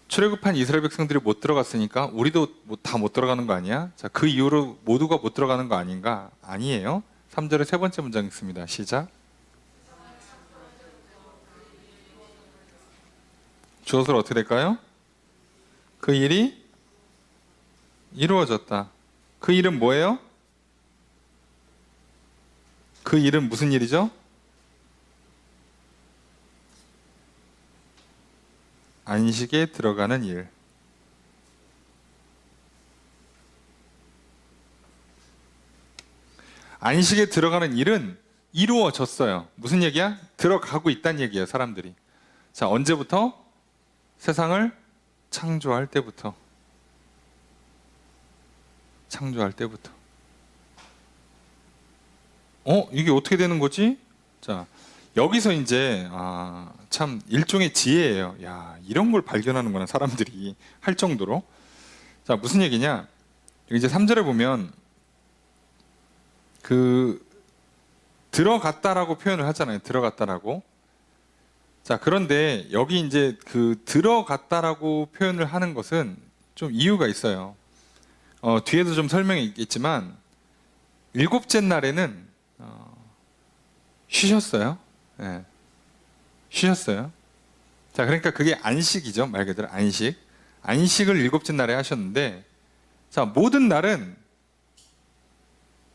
출애굽한 이스라엘 백성들이 못 들어갔으니까 우리도 다 못 들어가는 거 아니야? 자, 그 이후로 모두가 못 들어가는 거 아닌가? 아니에요. 3절의 세 번째 문장 있습니다. 시작. 주어서로 어떻게 될까요? 그 일이 이루어졌다. 그 일은 뭐예요? 그 일은 무슨 일이죠? 안식에 들어가는 일. 안식에 들어가는 일은 이루어졌어요. 무슨 얘기야? 들어가고 있다는 얘기예요, 사람들이. 자, 언제부터? 세상을 창조할 때부터. 창조할 때부터. 이게 어떻게 되는 거지? 자, 여기서 이제 참 일종의 지혜예요. 야, 이런 걸 발견하는구나 사람들이 할 정도로. 자, 무슨 얘기냐? 이제 3절에 보면 그 들어갔다라고 표현을 하잖아요. 들어갔다라고. 자, 그런데 여기 이제 그 들어갔다라고 표현을 하는 것은 좀 이유가 있어요. 뒤에도 좀 설명이 있겠지만 일곱째 날에는 쉬셨어요. 네. 쉬셨어요. 자, 그러니까 그게 안식이죠. 말 그대로 안식. 안식을 일곱째 날에 하셨는데, 자, 모든 날은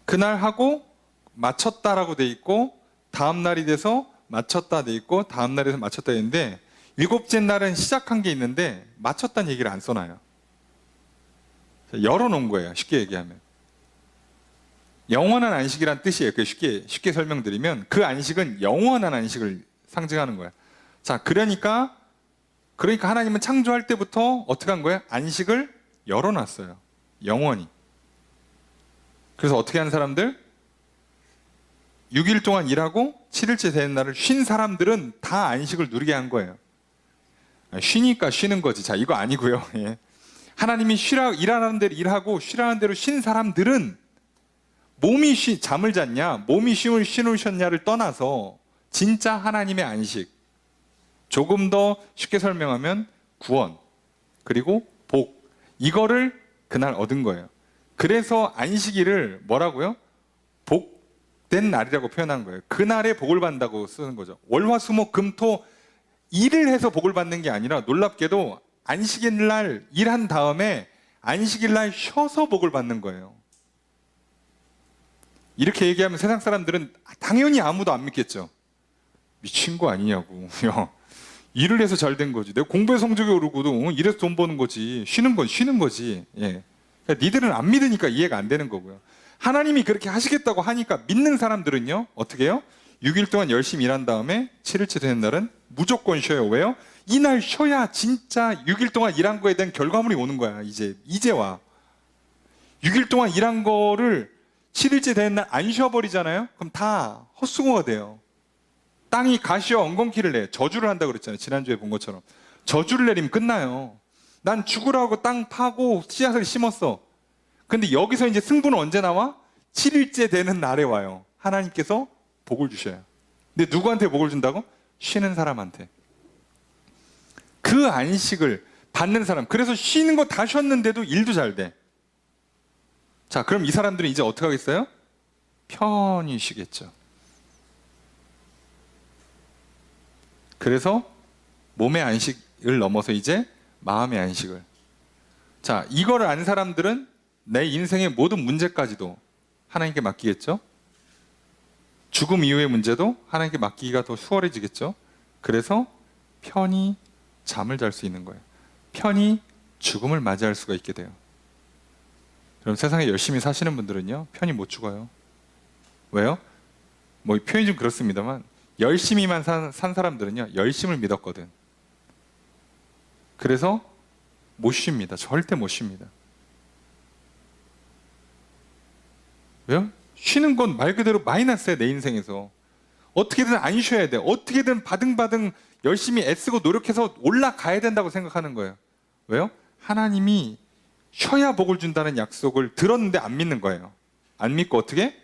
그날 하고 마쳤다라고 돼 있고, 다음 날이 돼서 마쳤다 돼 있고, 다음 날에서 마쳤다 있는데, 일곱째 날은 시작한 게 있는데 마쳤다는 얘기를 안 써놔요. 열어놓은 거예요. 쉽게 얘기하면. 영원한 안식이란 뜻이에요. 쉽게 설명드리면 그 안식은 영원한 안식을 상징하는 거예요. 자, 그러니까 하나님은 창조할 때부터 어떻게 한 거예요? 안식을 열어놨어요. 영원히. 그래서 어떻게 한 사람들? 6일 동안 일하고 7일째 되는 날을 쉰 사람들은 다 안식을 누리게 한 거예요. 쉬니까 쉬는 거지. 자, 이거 아니고요. 예. 하나님이 일하라는 대로 일하고 쉬라는 대로 쉰 사람들은 몸이 잠을 잤냐, 몸이 쉼을 쉬누셨냐를 떠나서 진짜 하나님의 안식, 조금 더 쉽게 설명하면 구원, 그리고 복, 이거를 그날 얻은 거예요. 그래서 안식일을 뭐라고요? 복된 날이라고 표현한 거예요. 그날에 복을 받는다고 쓰는 거죠. 월화수목금토 일을 해서 복을 받는 게 아니라 놀랍게도 안식일 날 일한 다음에 안식일 날 쉬어서 복을 받는 거예요. 이렇게 얘기하면 세상 사람들은 당연히 아무도 안 믿겠죠. 미친 거 아니냐고. 야, 일을 해서 잘 된 거지. 내가 공부에 성적이 오르고도 일해서 돈 버는 거지. 쉬는 건 쉬는 거지. 예. 그러니까 니들은 안 믿으니까 이해가 안 되는 거고요. 하나님이 그렇게 하시겠다고 하니까 믿는 사람들은요, 어떻게 해요? 6일 동안 열심히 일한 다음에 7일째 되는 날은 무조건 쉬어요. 왜요? 이날 쉬어야 진짜 6일 동안 일한 거에 대한 결과물이 오는 거야. 이제 와. 6일 동안 일한 거를 7일째 되는 날 안 쉬어버리잖아요? 그럼 다 헛수고가 돼요. 땅이 가시와 엉겅퀴를 내. 저주를 한다고 그랬잖아요. 지난주에 본 것처럼. 저주를 내리면 끝나요. 난 죽으라고 땅 파고 씨앗을 심었어. 근데 여기서 이제 승부는 언제 나와? 7일째 되는 날에 와요. 하나님께서 복을 주셔요. 근데 누구한테 복을 준다고? 쉬는 사람한테. 그 안식을 받는 사람. 그래서 쉬는 거 다 쉬었는데도 일도 잘 돼. 자, 그럼 이 사람들은 이제 어떻게 하겠어요? 편히 쉬겠죠. 그래서 몸의 안식을 넘어서 이제 마음의 안식을. 자, 이거를 아는 사람들은 내 인생의 모든 문제까지도 하나님께 맡기겠죠. 죽음 이후의 문제도 하나님께 맡기기가 더 수월해지겠죠. 그래서 편히 잠을 잘 수 있는 거예요. 편히 죽음을 맞이할 수가 있게 돼요. 그럼 세상에 열심히 사시는 분들은요, 편히 못 죽어요. 왜요? 뭐 표현이 좀 그렇습니다만 열심히만 산 사람들은요, 열심을 믿었거든. 그래서 못 쉽니다. 절대 못 쉽니다. 왜요? 쉬는 건 말 그대로 마이너스야, 내 인생에서. 어떻게든 안 쉬어야 돼. 어떻게든 바등바등 열심히 애쓰고 노력해서 올라가야 된다고 생각하는 거예요. 왜요? 하나님이 쉬어야 복을 준다는 약속을 들었는데 안 믿는 거예요. 안 믿고 어떻게?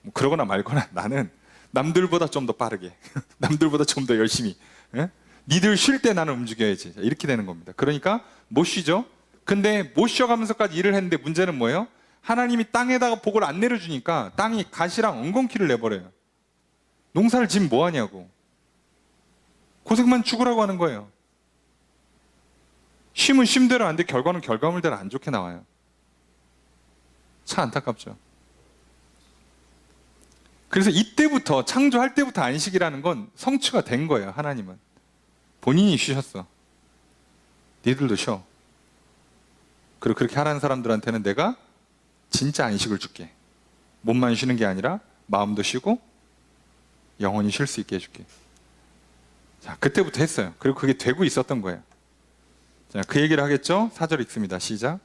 뭐 그러거나 말거나 나는 남들보다 좀 더 빠르게 남들보다 좀 더 열심히, 예? 니들 쉴 때 나는 움직여야지. 이렇게 되는 겁니다. 그러니까 못 쉬죠. 근데 못 쉬어가면서까지 일을 했는데 문제는 뭐예요? 하나님이 땅에다가 복을 안 내려주니까 땅이 가시랑 엉겅퀴를 내버려요. 농사를 지면 뭐하냐고. 고생만 죽으라고 하는 거예요. 쉼은 쉼대로 안 돼, 결과는 결과물대로 안 좋게 나와요. 참 안타깝죠. 그래서 이때부터, 창조할 때부터 안식이라는 건 성취가 된 거예요. 하나님은 본인이 쉬셨어. 니들도 쉬어. 그리고 그렇게 하라는 사람들한테는 내가 진짜 안식을 줄게. 몸만 쉬는 게 아니라 마음도 쉬고 영원히 쉴 수 있게 해줄게. 자, 그때부터 했어요. 그리고 그게 되고 있었던 거예요. 자, 그 얘기를 하겠죠? 4절 읽습니다. 시작.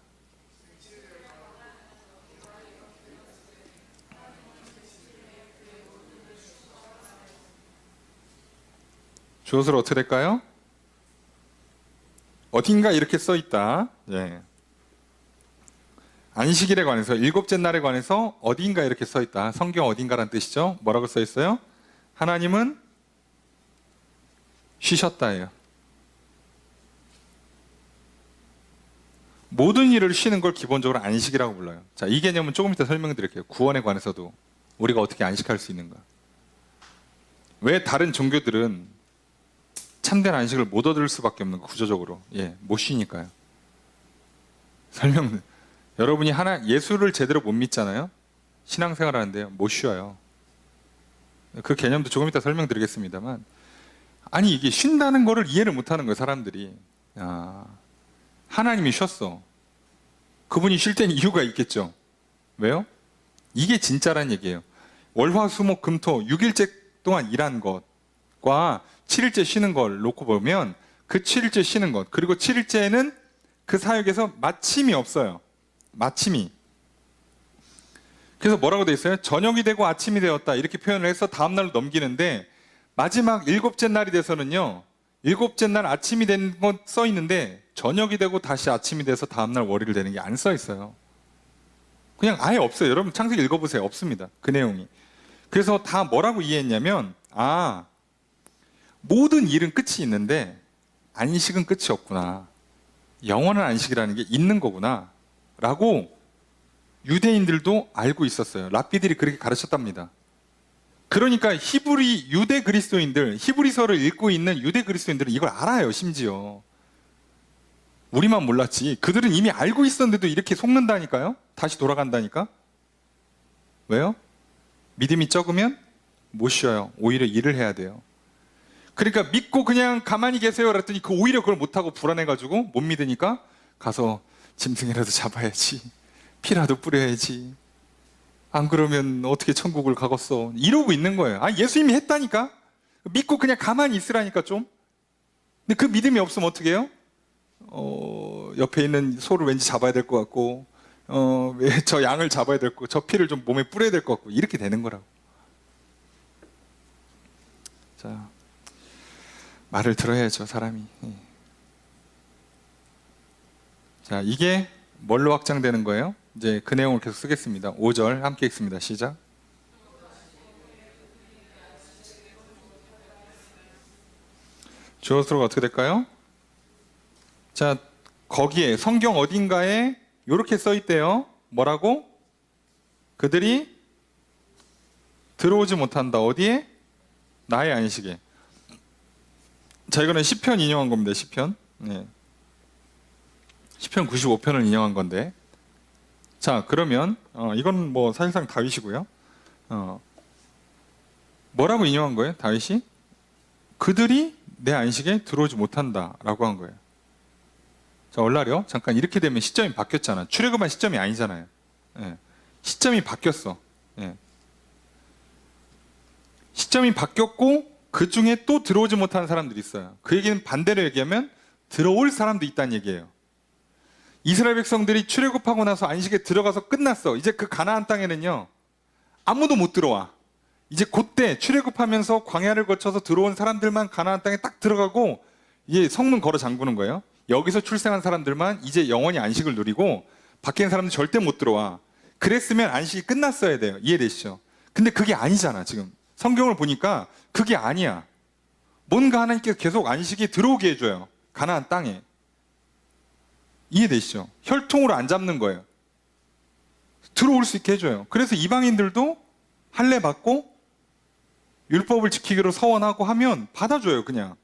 주어서로 어떻게 될까요? 어딘가 이렇게 써 있다. 예. 안식일에 관해서, 일곱째 날에 관해서 어딘가 이렇게 써 있다. 성경 어딘가란 뜻이죠. 뭐라고 써 있어요? 하나님은 쉬셨다예요. 모든 일을 쉬는 걸 기본적으로 안식이라고 불러요. 자, 이 개념은 조금 이따 설명드릴게요. 구원에 관해서도 우리가 어떻게 안식할 수 있는가. 왜 다른 종교들은 참된 안식을 못 얻을 수밖에 없는 거, 구조적으로. 예, 못 쉬니까요. 여러분이 예수를 제대로 못 믿잖아요. 신앙생활 하는데요, 못 쉬어요. 그 개념도 조금 이따 설명드리겠습니다만, 아니 이게 쉰다는 거를 이해를 못 하는 거예요, 사람들이. 하나님이 쉬었어. 그분이 쉴 때는 이유가 있겠죠. 왜요? 이게 진짜란 얘기예요. 월화수목금토 6일째 동안 일한 것과 7일째 쉬는 걸 놓고 보면, 그 7일째 쉬는 것, 그리고 7일째는 그 사역에서 마침이 없어요. 마침이. 그래서 뭐라고 돼 있어요? 저녁이 되고 아침이 되었다, 이렇게 표현을 해서 다음날로 넘기는데, 마지막 일곱째 날이 돼서는요, 일곱째 날 아침이 된 건 써 있는데 저녁이 되고 다시 아침이 돼서 다음날 월요일 되는 게 안 써 있어요. 그냥 아예 없어요. 여러분 창세기 읽어보세요. 없습니다, 그 내용이. 그래서 다 뭐라고 이해했냐면, 모든 일은 끝이 있는데 안식은 끝이 없구나. 영원한 안식이라는 게 있는 거구나 라고 유대인들도 알고 있었어요. 랍비들이 그렇게 가르쳤답니다. 그러니까 유대 그리스도인들, 히브리서를 읽고 있는 유대 그리스도인들은 이걸 알아요. 심지어 우리만 몰랐지, 그들은 이미 알고 있었는데도 이렇게 속는다니까요. 다시 돌아간다니까. 왜요? 믿음이 적으면 못 쉬어요. 오히려 일을 해야 돼요. 그러니까 믿고 그냥 가만히 계세요 그랬더니 오히려 그걸 못하고 불안해가지고 못 믿으니까 가서 짐승이라도 잡아야지, 피라도 뿌려야지, 안 그러면 어떻게 천국을 가겠어, 이러고 있는 거예요. 예수님이 했다니까. 믿고 그냥 가만히 있으라니까 좀. 근데 그 믿음이 없으면 어떻게 해요? 옆에 있는 소를 왠지 잡아야 될 것 같고, 왜 저 양을 잡아야 될 거, 저 피를 좀 몸에 뿌려야 될 것 같고, 이렇게 되는 거라고. 자, 말을 들어야죠, 사람이. 자, 이게 뭘로 확장되는 거예요? 이제 그 내용을 계속 쓰겠습니다. 5절 함께 읽습니다. 시작. 주어스로가 어떻게 될까요? 자, 거기에 성경 어딘가에 이렇게 써 있대요. 뭐라고? 그들이 들어오지 못한다. 어디에? 나의 안식에. 자, 이거는 시편 인용한 겁니다. 시편. 네. 시편 95편을 인용한 건데. 자, 그러면 이건 뭐 사실상 다윗이고요. 뭐라고 인용한 거예요? 다윗이 그들이 내 안식에 들어오지 못한다라고 한 거예요. 자, 얼라려 잠깐 이렇게 되면 시점이 바뀌었잖아. 출애굽한 시점이 아니잖아요. 예. 시점이 바뀌었어. 예. 시점이 바뀌었고 그 중에 또 들어오지 못하는 사람들이 있어요. 그 얘기는 반대로 얘기하면 들어올 사람도 있다는 얘기예요. 이스라엘 백성들이 출애굽하고 나서 안식에 들어가서 끝났어. 이제 그 가나안 땅에는요 아무도 못 들어와. 이제 그때 출애굽하면서 광야를 거쳐서 들어온 사람들만 가나안 땅에 딱 들어가고 이제 성문 걸어 잠그는 거예요. 여기서 출생한 사람들만 이제 영원히 안식을 누리고 밖에 있는 사람들 절대 못 들어와. 그랬으면 안식이 끝났어야 돼요. 이해되시죠? 근데 그게 아니잖아. 지금 성경을 보니까 그게 아니야. 뭔가 하나님께서 계속 안식이 들어오게 해줘요. 가나안 땅에. 이해되시죠? 혈통으로 안 잡는 거예요. 들어올 수 있게 해줘요. 그래서 이방인들도 할례 받고 율법을 지키기로 서원하고 하면 받아줘요. 그냥.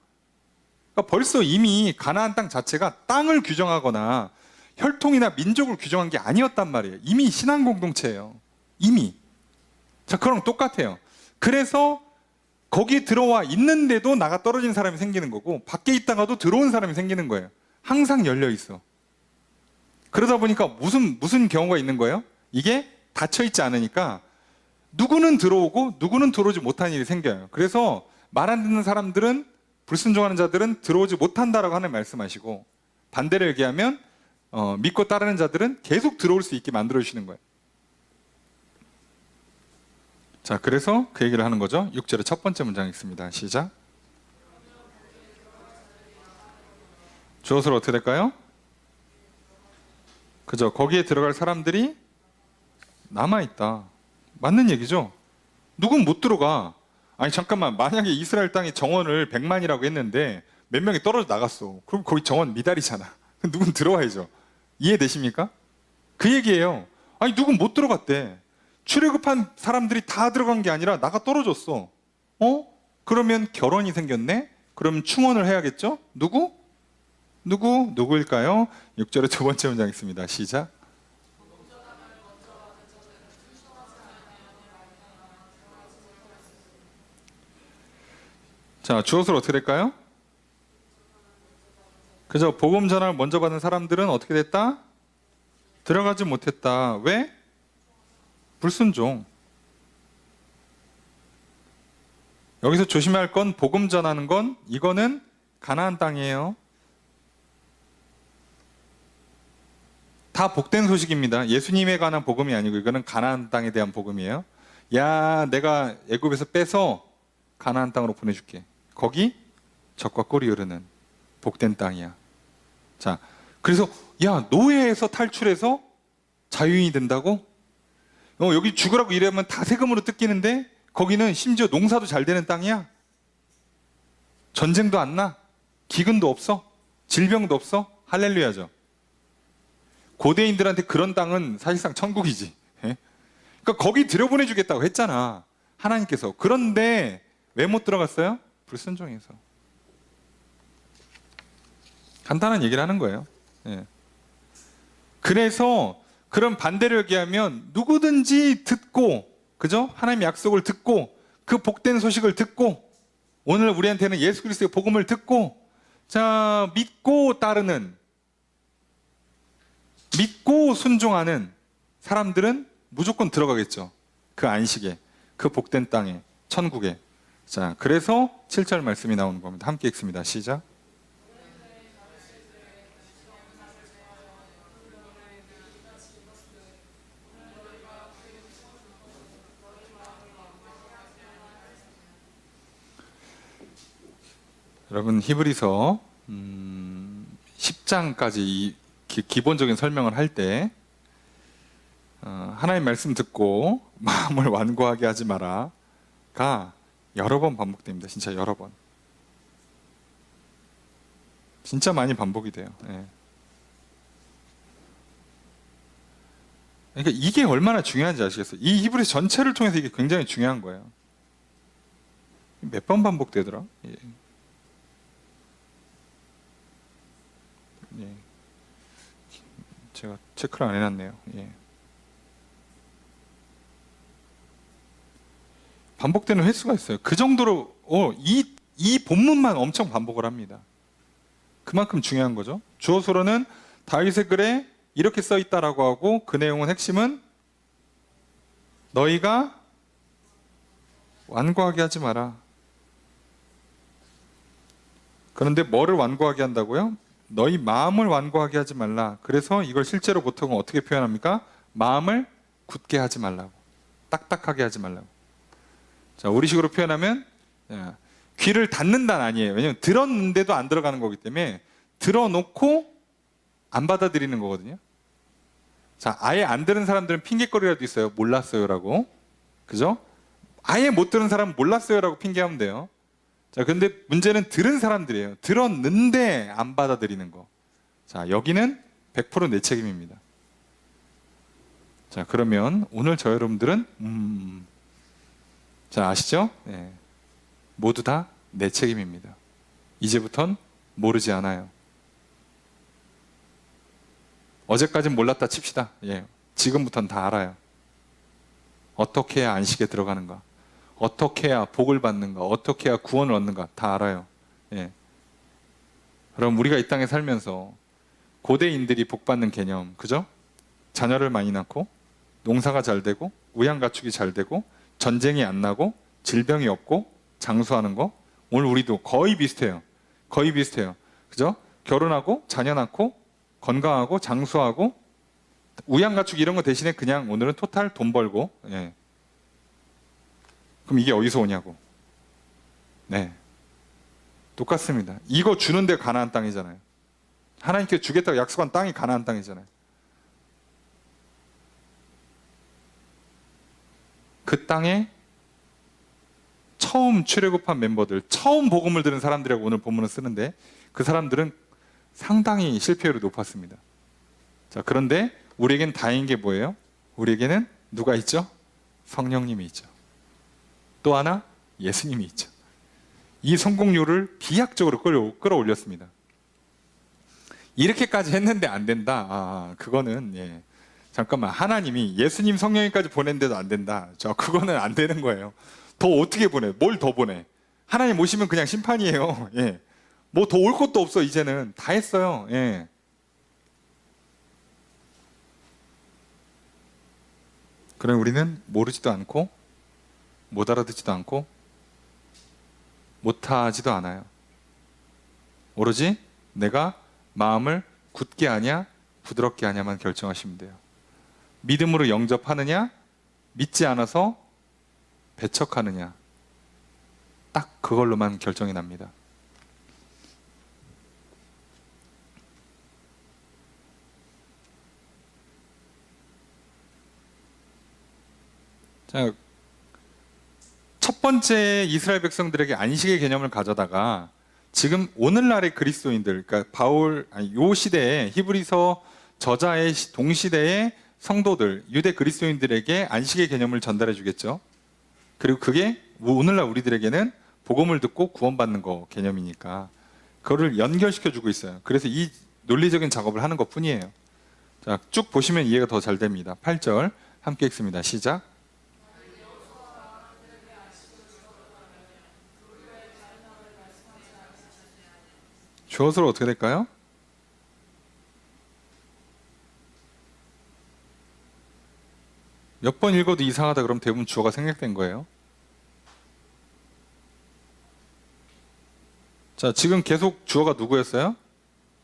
그러니까 벌써 이미 가나안 땅 자체가 땅을 규정하거나 혈통이나 민족을 규정한 게 아니었단 말이에요. 이미 신앙 공동체예요. 이미. 자, 그럼 똑같아요. 그래서 거기에 들어와 있는데도 나가 떨어진 사람이 생기는 거고 밖에 있다가도 들어온 사람이 생기는 거예요. 항상 열려 있어. 그러다 보니까 무슨 경우가 있는 거예요? 이게 닫혀 있지 않으니까 누구는 들어오고 누구는 들어오지 못하는 일이 생겨요. 그래서 말 안 듣는 사람들은, 불순종하는 자들은 들어오지 못한다라고 하는 말씀하시고, 반대로 얘기하면 믿고 따르는 자들은 계속 들어올 수 있게 만들어 주시는 거예요. 자, 그래서 그 얘기를 하는 거죠. 6절의 첫 번째 문장 읽습니다. 시작. 주어서로 어떻게 될까요? 그죠? 거기에 들어갈 사람들이 남아있다. 맞는 얘기죠? 누군 못 들어가. 아니 잠깐만, 만약에 이스라엘 땅에 정원을 100만이라고 했는데 몇 명이 떨어져 나갔어. 그럼 거기 정원 미달이잖아. 누군 들어와야죠. 이해되십니까? 그 얘기예요. 아니 누군 못 들어갔대. 출애굽한 사람들이 다 들어간 게 아니라 나가 떨어졌어. 그러면 결혼이 생겼네? 그럼 충원을 해야겠죠? 누구일까요? 6절의 두 번째 문장 있습니다. 시작. 자, 주어서로 어떻게 될까요? 그죠? 복음 전환을 먼저 받은 사람들은 어떻게 됐다? 들어가지 못했다. 왜? 불순종. 여기서 조심해야 할 건, 복음 전하는 건 이거는 가나안 땅이에요. 다 복된 소식입니다. 예수님에 관한 복음이 아니고 이거는 가나안 땅에 대한 복음이에요. 야, 내가 애굽에서 빼서 가나안 땅으로 보내줄게. 거기 젖과 꿀이 흐르는 복된 땅이야. 자, 그래서 야, 노예에서 탈출해서 자유인이 된다고? 여기 죽으라고 일하면 다 세금으로 뜯기는데 거기는 심지어 농사도 잘 되는 땅이야. 전쟁도 안 나. 기근도 없어. 질병도 없어. 할렐루야죠. 고대인들한테 그런 땅은 사실상 천국이지. 그러니까 거기 들여보내주겠다고 했잖아, 하나님께서. 그런데 왜 못 들어갔어요? 불순종해서. 간단한 얘기를 하는 거예요. 그래서 그런 반대로 얘기하면 누구든지 듣고, 그죠? 하나님의 약속을 듣고 그 복된 소식을 듣고 오늘 우리한테는 예수 그리스도의 복음을 듣고, 자, 믿고 따르는, 믿고 순종하는 사람들은 무조건 들어가겠죠. 그 안식에, 그 복된 땅에, 천국에. 자, 그래서 7절 말씀이 나오는 겁니다. 함께 읽습니다. 시작. 여러분, 히브리서 10장까지 이 기본적인 설명을 할 때 하나님 말씀 듣고 마음을 완고하게 하지 마라가 여러 번 반복됩니다. 진짜 여러 번. 진짜 많이 반복이 돼요. 그러니까 이게 얼마나 중요한지 아시겠어요? 이 히브리서 전체를 통해서 이게 굉장히 중요한 거예요. 몇 번 반복되더라? 제가 체크를 안 해놨네요. 예. 반복되는 횟수가 있어요. 그 정도로 이 본문만 엄청 반복을 합니다. 그만큼 중요한 거죠. 주어서로는 다윗의 글에 이렇게 써 있다라고 하고 그 내용은 핵심은 너희가 완고하게 하지 마라. 그런데 뭐를 완고하게 한다고요? 너희 마음을 완고하게 하지 말라. 그래서 이걸 실제로 보통은 어떻게 표현합니까? 마음을 굳게 하지 말라고. 딱딱하게 하지 말라고. 자, 우리식으로 표현하면 귀를 닫는다는 아니에요. 왜냐하면 들었는데도 안 들어가는 거기 때문에 들어놓고 안 받아들이는 거거든요. 자, 아예 안 들은 사람들은 핑계거리라도 있어요. 몰랐어요라고. 그죠? 아예 못 들은 사람은 몰랐어요라고 핑계하면 돼요. 자, 근데 문제는 들은 사람들이에요. 들었는데 안 받아들이는 거. 자, 여기는 100% 내 책임입니다. 자, 그러면 오늘 저 여러분들은 자, 아시죠? 네. 모두 다 내 책임입니다. 이제부턴 모르지 않아요. 어제까진 몰랐다 칩시다. 예. 지금부터는 다 알아요. 어떻게 해야 안식에 들어가는가? 어떻게 해야 복을 받는가? 어떻게 해야 구원을 얻는가? 다 알아요. 예. 그럼 우리가 이 땅에 살면서 고대인들이 복 받는 개념, 그죠? 자녀를 많이 낳고 농사가 잘 되고 우양 가축이 잘 되고 전쟁이 안 나고 질병이 없고 장수하는 거 오늘 우리도 거의 비슷해요. 거의 비슷해요. 그죠? 결혼하고 자녀 낳고 건강하고 장수하고 우양 가축 이런 거 대신에 그냥 오늘은 토탈 돈 벌고 예. 그럼 이게 어디서 오냐고. 네. 똑같습니다. 이거 주는데 가나안 땅이잖아요. 하나님께 주겠다고 약속한 땅이 가나안 땅이잖아요. 그 땅에 처음 출애굽한 멤버들, 처음 복음을 들은 사람들이라고 오늘 본문을 쓰는데 그 사람들은 상당히 실패율이 높았습니다. 자, 그런데 우리에겐 다행인 게 뭐예요? 우리에게는 누가 있죠? 성령님이 있죠. 또 하나 예수님이 있죠. 이 성공률을 비약적으로 끌어올렸습니다. 이렇게까지 했는데 안 된다. 그거는 예. 잠깐만, 하나님이 예수님 성령님까지 보냈는데도 안 된다. 그거는 안 되는 거예요. 더 어떻게 보내? 뭘 더 보내? 하나님 오시면 그냥 심판이에요. 예. 뭐 더 올 것도 없어. 이제는 다 했어요. 예. 그럼 우리는 모르지도 않고 못 알아듣지도 않고 못하지도 않아요. 오로지 내가 마음을 굳게 하냐 부드럽게 하냐만 결정하시면 돼요. 믿음으로 영접하느냐 믿지 않아서 배척하느냐 딱 그걸로만 결정이 납니다. 자, 첫 번째 이스라엘 백성들에게 안식의 개념을 가져다가 지금 오늘날의 그리스도인들, 그러니까 요 시대에 히브리서 저자의 동시대의 성도들, 유대 그리스도인들에게 안식의 개념을 전달해 주겠죠. 그리고 그게 오늘날 우리들에게는 복음을 듣고 구원받는 거 개념이니까 그거를 연결시켜 주고 있어요. 그래서 이 논리적인 작업을 하는 것 뿐이에요. 자, 쭉 보시면 이해가 더 잘 됩니다. 8절 함께 읽습니다. 시작. 주어서로 어떻게 될까요? 몇 번 읽어도 이상하다 그러면 대부분 주어가 생략된 거예요. 자, 지금 계속 주어가 누구였어요?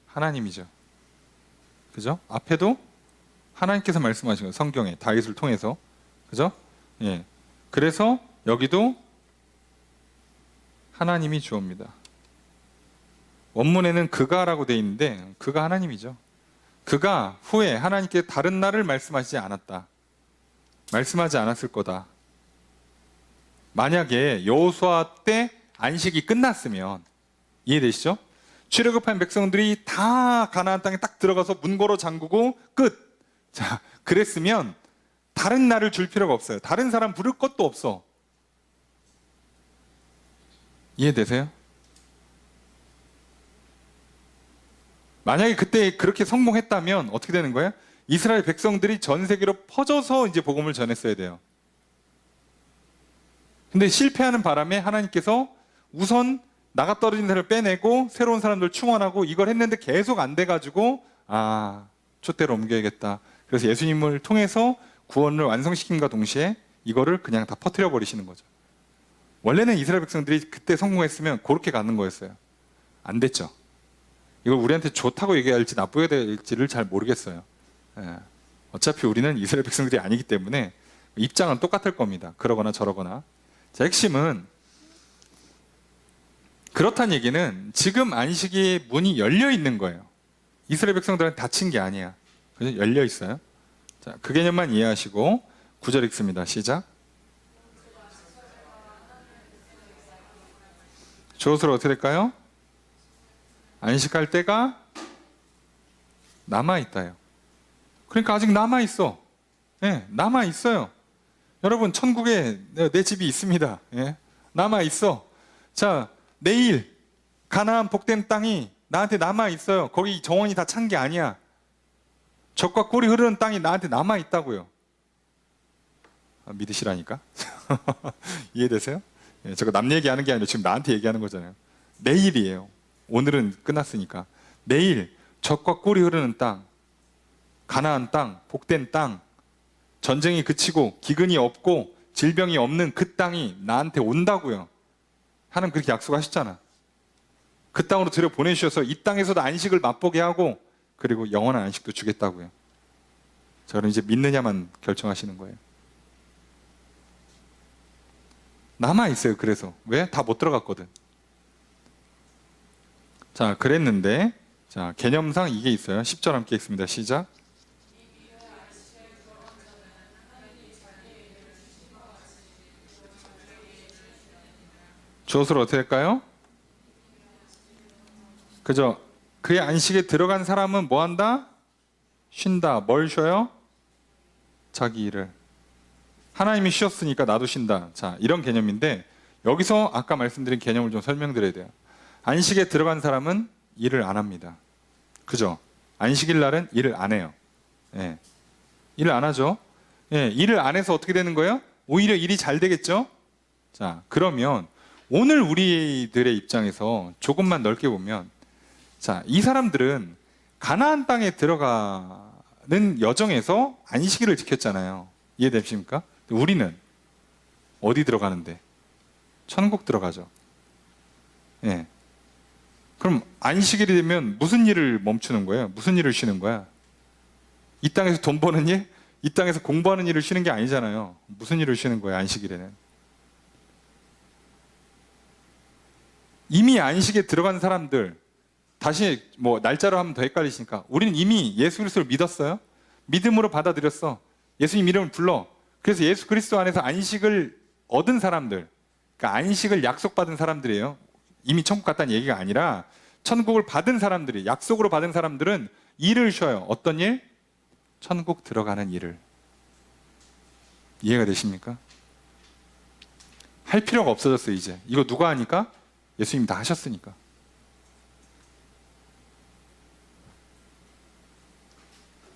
하나님이죠. 그죠? 앞에도 하나님께서 말씀하신 거예요. 성경에 다윗을 통해서. 그죠? 예. 그래서 여기도 하나님이 주어입니다. 원문에는 그가라고 돼 있는데 그가 하나님이죠. 그가 후에 하나님께 다른 날을 말씀하시지 않았다. 말씀하지 않았을 거다. 만약에 여호수아 때 안식이 끝났으면 이해되시죠? 출애굽한 백성들이 다 가나안 땅에 딱 들어가서 문 걸어 잠그고 끝. 자, 그랬으면 다른 날을 줄 필요가 없어요. 다른 사람 부를 것도 없어. 이해되세요? 만약에 그때 그렇게 성공했다면 어떻게 되는 거예요? 이스라엘 백성들이 전 세계로 퍼져서 이제 복음을 전했어야 돼요. 근데 실패하는 바람에 하나님께서 우선 나가 떨어진 사람을 빼내고 새로운 사람들 충원하고 이걸 했는데 계속 안 돼가지고 촛대로 옮겨야겠다. 그래서 예수님을 통해서 구원을 완성시킴과 동시에 이거를 그냥 다 퍼뜨려 버리시는 거죠. 원래는 이스라엘 백성들이 그때 성공했으면 그렇게 가는 거였어요. 안 됐죠. 이걸 우리한테 좋다고 얘기해야 할지 나쁘게 될지를 잘 모르겠어요. 예. 어차피 우리는 이스라엘 백성들이 아니기 때문에 입장은 똑같을 겁니다. 그러거나 저러거나. 자, 핵심은 그렇다는 얘기는 지금 안식의 문이 열려 있는 거예요. 이스라엘 백성들은 닫힌 게 아니야. 그죠? 열려 있어요. 자, 그 개념만 이해하시고 9절 읽습니다. 시작. 주어서로 어떻게 될까요? 안식할 때가 남아있다요. 그러니까 아직 남아있어. 예, 남아있어요. 여러분, 천국에 내 집이 있습니다. 예, 남아있어. 자, 내일 가나안 복된 땅이 나한테 남아있어요. 거기 정원이 다 찬 게 아니야. 젖과 꿀이 흐르는 땅이 나한테 남아있다고요. 믿으시라니까? 이해되세요? 예, 저거 남 얘기하는 게 아니라 지금 나한테 얘기하는 거잖아요. 내일이에요. 오늘은 끝났으니까. 내일 젖과 꿀이 흐르는 땅, 가나안 땅, 복된 땅, 전쟁이 그치고 기근이 없고 질병이 없는 그 땅이 나한테 온다고요. 하나님 그렇게 약속하셨잖아. 그 땅으로 들여보내주셔서 이 땅에서도 안식을 맛보게 하고 그리고 영원한 안식도 주겠다고요. 저는 이제 믿느냐만 결정하시는 거예요. 남아있어요. 그래서 왜? 다 못 들어갔거든. 자, 그랬는데 자, 개념상 이게 있어요. 10절 함께 읽습니다. 시작. 주어서로 어떻게 할까요? 그죠? 그의 안식에 들어간 사람은 뭐 한다? 쉰다. 뭘 쉬어요? 자기 일을. 하나님이 쉬었으니까 나도 쉰다. 자, 이런 개념인데 여기서 아까 말씀드린 개념을 좀 설명드려야 돼요. 안식에 들어간 사람은 일을 안 합니다. 그죠? 안식일 날은 일을 안 해요. 예. 일을 안 하죠? 예. 일을 안 해서 어떻게 되는 거예요? 오히려 일이 잘 되겠죠? 자, 그러면 오늘 우리들의 입장에서 조금만 넓게 보면 자, 이 사람들은 가나안 땅에 들어가는 여정에서 안식일을 지켰잖아요. 이해되십니까? 우리는 어디 들어가는데? 천국 들어가죠. 예. 그럼 안식일이 되면 무슨 일을 멈추는 거예요? 무슨 일을 쉬는 거야? 이 땅에서 돈 버는 일? 이 땅에서 공부하는 일을 쉬는 게 아니잖아요. 무슨 일을 쉬는 거예요? 안식일에는. 이미 안식에 들어간 사람들 다시 뭐 날짜로 하면 더 헷갈리시니까 우리는 이미 예수 그리스도를 믿었어요. 믿음으로 받아들였어. 예수님 이름을 불러. 그래서 예수 그리스도 안에서 안식을 얻은 사람들, 그러니까 안식을 약속받은 사람들이에요. 이미 천국 갔다는 얘기가 아니라 천국을 받은 사람들이, 약속으로 받은 사람들은 일을 쉬어요. 어떤 일? 천국 들어가는 일을. 이해가 되십니까? 할 필요가 없어졌어요. 이제 이거 누가 하니까? 예수님이 다 하셨으니까.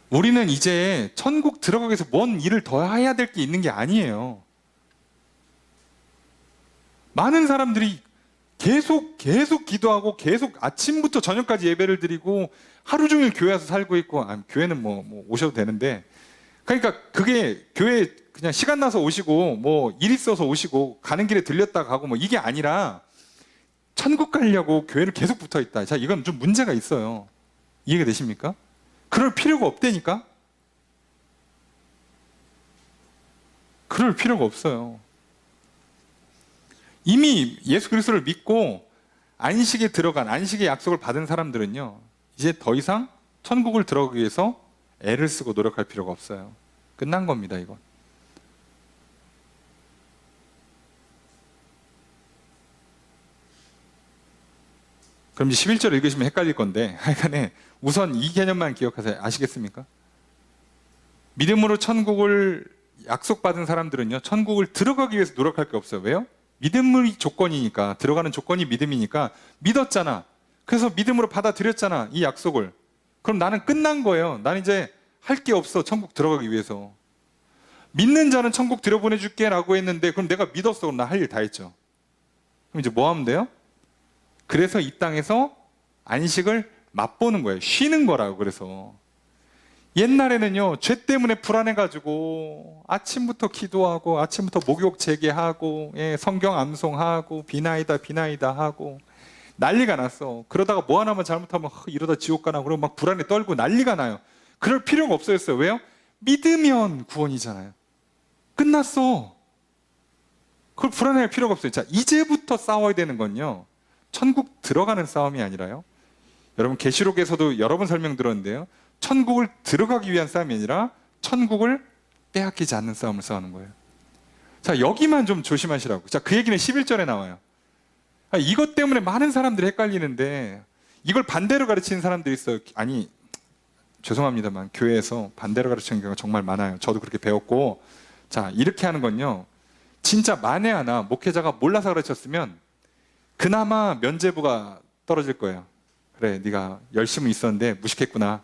우리는 이제 천국 들어가기 위해서 뭔 일을 더 해야 될 게 있는 게 아니에요. 많은 사람들이 계속 기도하고 계속 아침부터 저녁까지 예배를 드리고 하루 종일 교회 와서 살고 있고, 교회는 뭐 오셔도 되는데, 그러니까 그게 교회 그냥 시간 나서 오시고 뭐 일 있어서 오시고 가는 길에 들렸다 가고 뭐 이게 아니라 천국 가려고 교회를 계속 붙어 있다. 자, 이건 좀 문제가 있어요. 이해가 되십니까? 그럴 필요가 없다니까? 그럴 필요가 없어요. 이미 예수 그리스도를 믿고 안식에 들어간, 안식의 약속을 받은 사람들은요, 이제 더 이상 천국을 들어가기 위해서 애를 쓰고 노력할 필요가 없어요. 끝난 겁니다, 이건. 그럼 이제 11절 읽으시면 헷갈릴 건데, 하여간에 우선 이 개념만 기억하세요. 아시겠습니까? 믿음으로 천국을 약속받은 사람들은요, 천국을 들어가기 위해서 노력할 게 없어요. 왜요? 믿음의 조건이니까, 들어가는 조건이 믿음이니까 믿었잖아. 그래서 믿음으로 받아들였잖아, 이 약속을. 그럼 나는 끝난 거예요. 나는 이제 할 게 없어. 천국 들어가기 위해서. 믿는 자는 천국 들여보내줄게 라고 했는데 그럼 내가 믿었어. 그럼 나 할 일 다 했죠. 그럼 이제 뭐 하면 돼요? 그래서 이 땅에서 안식을 맛보는 거예요. 쉬는 거라고. 그래서 옛날에는요, 죄 때문에 불안해가지고 아침부터 기도하고 아침부터 목욕 재개하고 성경 암송하고 비나이다 비나이다 하고 난리가 났어. 그러다가 뭐 하나만 잘못하면 이러다 지옥 가나 그러고 막 불안에 떨고 난리가 나요. 그럴 필요가 없어졌어요. 왜요? 믿으면 구원이잖아요. 끝났어. 그걸 불안해할 필요가 없어요. 자, 이제부터 싸워야 되는 건요, 천국 들어가는 싸움이 아니라요, 여러분 계시록에서도 여러 번 설명 들었는데요, 천국을 들어가기 위한 싸움이 아니라 천국을 빼앗기지 않는 싸움을 싸우는 거예요. 자, 여기만 좀 조심하시라고. 자, 그 얘기는 11절에 나와요. 이것 때문에 많은 사람들이 헷갈리는데 이걸 반대로 가르치는 사람들이 있어요. 아니, 죄송합니다만 교회에서 반대로 가르치는 경우가 정말 많아요. 저도 그렇게 배웠고. 자, 이렇게 하는 건요, 진짜 만에 하나 목회자가 몰라서 가르쳤으면 그나마 면죄부가 떨어질 거예요. 그래, 네가 열심히 있었는데 무식했구나